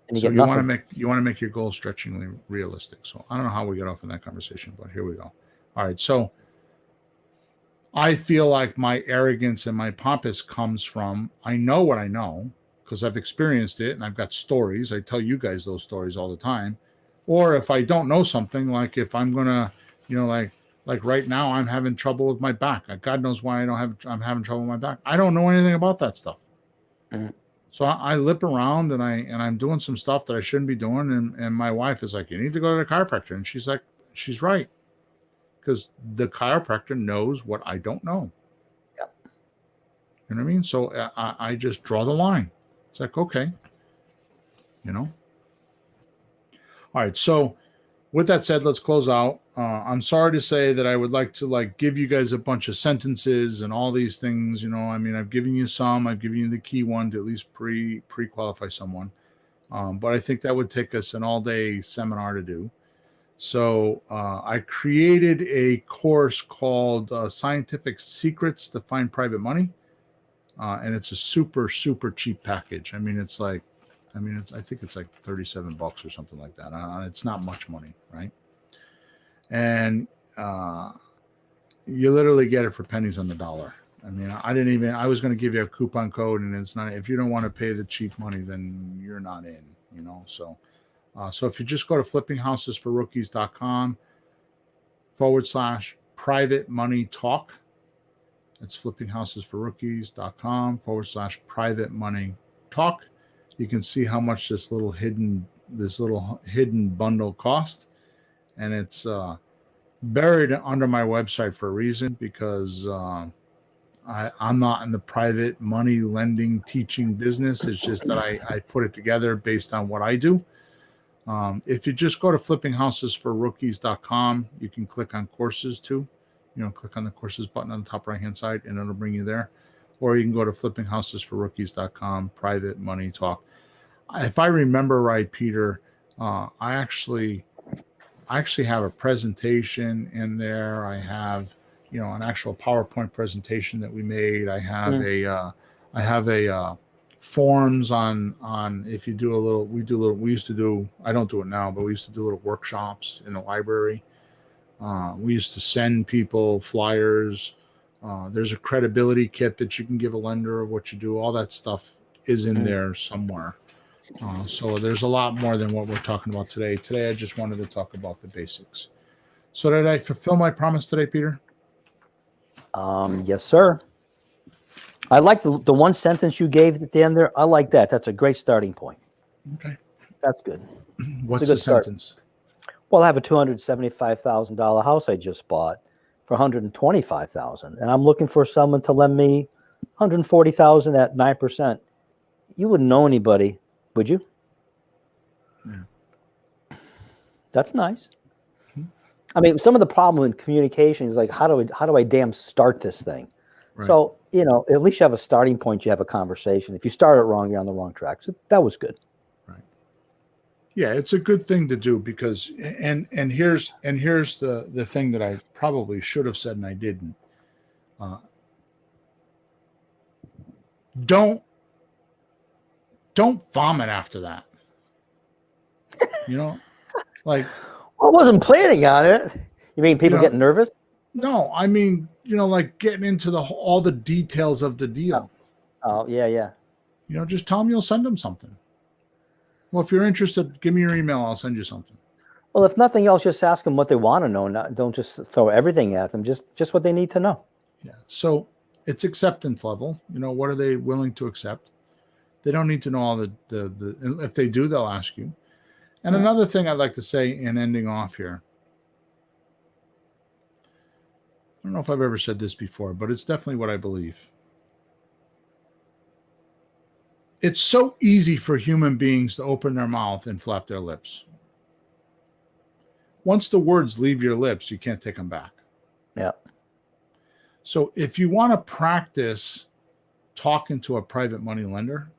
And you So get you want nothing. to make your goals stretchingly realistic. So I don't know how we get off in that conversation, but here we go. All right. So I feel like my arrogance and my pompous comes from I know what I know because I've experienced it and I've got stories. I tell you guys those stories all the time. Or if I don't know something, like if I'm gonna, like right now I'm having trouble with my back. God knows why I'm having trouble with my back. I don't know anything about that stuff. Mhm. So I lip around and I'm doing some stuff that I shouldn't be doing. And my wife is like, you need to go to the chiropractor. And she's like, she's right. Because the chiropractor knows what I don't know. Yep. You know what I mean? So I just draw the line. It's like, okay, All right. So with that said, let's close out. I'm sorry to say that I would like to give you guys a bunch of sentences and all these things. I mean, I've given you some. I've given you the key one to at least pre-qualify someone. But I think that would take us an all-day seminar to do. So I created a course called Scientific Secrets to Find Private Money. And it's a super, super cheap package. I mean, I think it's like $37 or something like that. It's not much money, right? And you literally get it for pennies on the dollar. I mean, I was going to give you a coupon code, and it's not, if you don't want to pay the cheap money, then you're not in, so if you just go to flippinghousesforrookies.com/private money talk, that's flippinghousesforrookies.com/private money talk. You can see how much this little hidden bundle cost, and it's buried under my website for a reason, because I'm not in the private money lending teaching business. It's just that I put it together based on what I do. If you just go to flippinghousesforrookies.com, you can click on courses too. Click on the courses button on the top right hand side and it'll bring you there. Or you can go to flippinghousesforrookies.com, private money talk. If I remember right, Peter, I actually have a presentation in there. I have, an actual PowerPoint presentation that we made. I have a forms on if you do a little, we used to do, I don't do it now, but we used to do little workshops in the library. We used to send people flyers. There's a credibility kit that you can give a lender of what you do. All that stuff is in there somewhere. So there's a lot more than what we're talking about today. Today, I just wanted to talk about the basics. So did I fulfill my promise today, Peter? Yes, sir. I like the one sentence you gave at the end there. I like that. That's a great starting point. Okay. That's good. What's the sentence? Well, I have a $275,000 house I just bought for $125,000, and I'm looking for someone to lend me $140,000 at 9%. You wouldn't know anybody, would you? Yeah. That's nice. I mean, some of the problem in communication is like, how do I damn start this thing? Right. So, at least you have a starting point. You have a conversation. If you start it wrong, you're on the wrong track. So that was good. Right. Yeah, it's a good thing to do because, and here's the thing that I probably should have said and I didn't. Don't vomit after that. Like. Well, I wasn't planning on it. You mean people getting nervous? No, I mean, like getting into all the details of the deal. Oh, yeah. Just tell them you'll send them something. Well, if you're interested, give me your email. I'll send you something. Well, if nothing else, just ask them what they want to know. Don't just throw everything at them. Just what they need to know. Yeah. So it's acceptance level. What are they willing to accept? They don't need to know all the if they do, they'll ask you. And another thing I'd like to say in ending off here. I don't know if I've ever said this before, but it's definitely what I believe. It's so easy for human beings to open their mouth and flap their lips. Once the words leave your lips, you can't take them back. Yeah. So if you want to practice talking to a private money lender,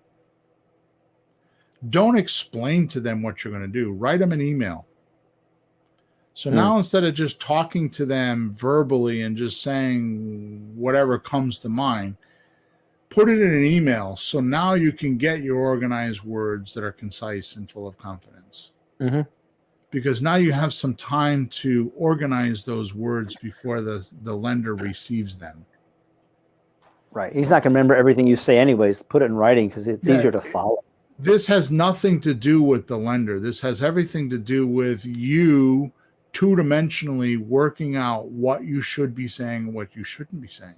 don't explain to them what you're going to do. Write them an email. So now instead of just talking to them verbally and just saying whatever comes to mind, put it in an email. So now you can get your organized words that are concise and full of confidence. Mm-hmm. Because now you have some time to organize those words before the lender receives them. Right. He's not going to remember everything you say anyways. Put it in writing because it's easier to follow. This has nothing to do with the lender. This has everything to do with you two-dimensionally working out what you should be saying and what you shouldn't be saying.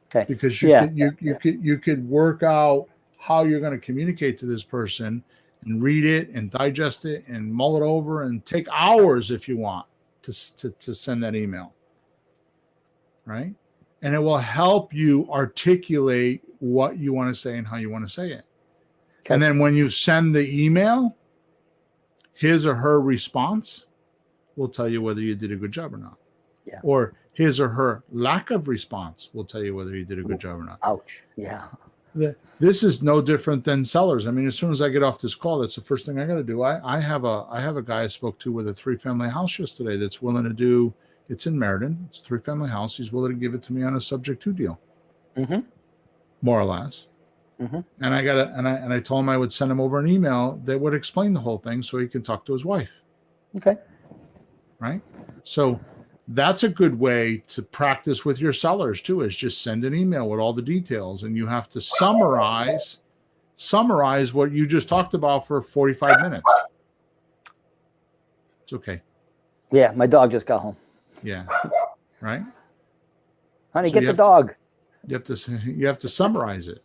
Okay. Because you could work out how you're going to communicate to this person and read it and digest it and mull it over and take hours if you want to send that email. Right? And it will help you articulate what you want to say and how you want to say it. Okay. And then when you send the email, his or her response will tell you whether you did a good job or not. Yeah. Or his or her lack of response will tell you whether you did a good job or not. Ouch. Yeah. This is no different than sellers. I mean, as soon as I get off this call, that's the first thing I got to do. I have a guy I spoke to with a 3-family house yesterday that's willing to do. It's in Meriden. It's a 3-family house. He's willing to give it to me on a subject to deal, more or less. Mm-hmm. And I told him I would send him over an email that would explain the whole thing so he can talk to his wife. Okay. Right. So that's a good way to practice with your sellers too, is just send an email with all the details, and you have to summarize what you just talked about for 45 minutes. It's okay. Yeah. My dog just got home. Yeah. Right. Honey, so get the dog. You have to summarize it.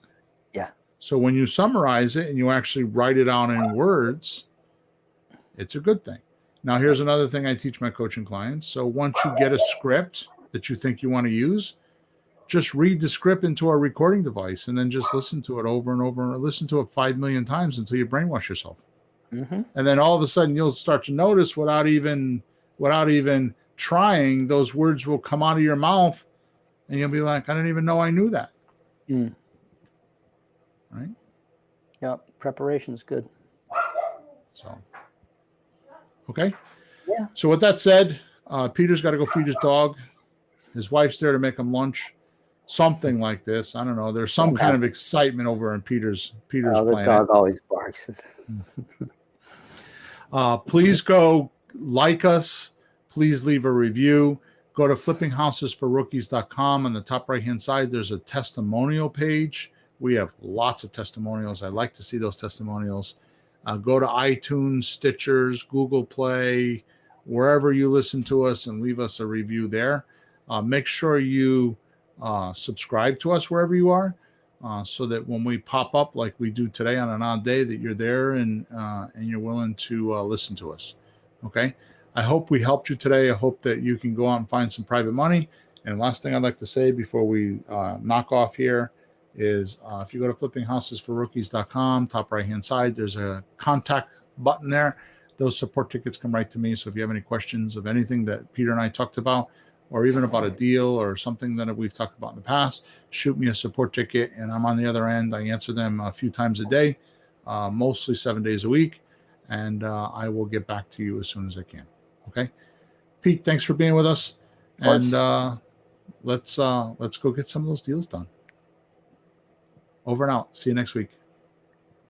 Yeah. So when you summarize it and you actually write it out in words, it's a good thing. Now, here's another thing I teach my coaching clients. So once you get a script that you think you want to use, just read the script into a recording device and then just listen to it over and over and listen to it 5 million times until you brainwash yourself. Mm-hmm. And then all of a sudden you'll start to notice without even trying, those words will come out of your mouth and you'll be like, I didn't even know I knew that. Mm. Right? Yeah, preparation is good. So, okay. Yeah. So with that said, Peter's got to go feed his dog. His wife's there to make him lunch. Something like this. I don't know. There's some kind of excitement over in Peter's planet. The dog always barks. Please go like us. Please leave a review. Go to flippinghousesforrookies.com. On the top right-hand side, there's a testimonial page. We have lots of testimonials. I like to see those testimonials. Go to iTunes, Stitchers, Google Play, wherever you listen to us, and leave us a review there. Make sure you subscribe to us wherever you are, so that when we pop up like we do today on an odd day, that you're there and you're willing to listen to us. Okay? I hope we helped you today. I hope that you can go out and find some private money. And last thing I'd like to say before we knock off here is if you go to flippinghousesforrookies.com, top right-hand side, there's a contact button there. Those support tickets come right to me. So if you have any questions of anything that Peter and I talked about, or even about a deal or something that we've talked about in the past, shoot me a support ticket, and I'm on the other end. I answer them a few times a day, mostly 7 days a week, and I will get back to you as soon as I can. Okay, Pete, thanks for being with us, and let's go get some of those deals done. Over and out. See you next week.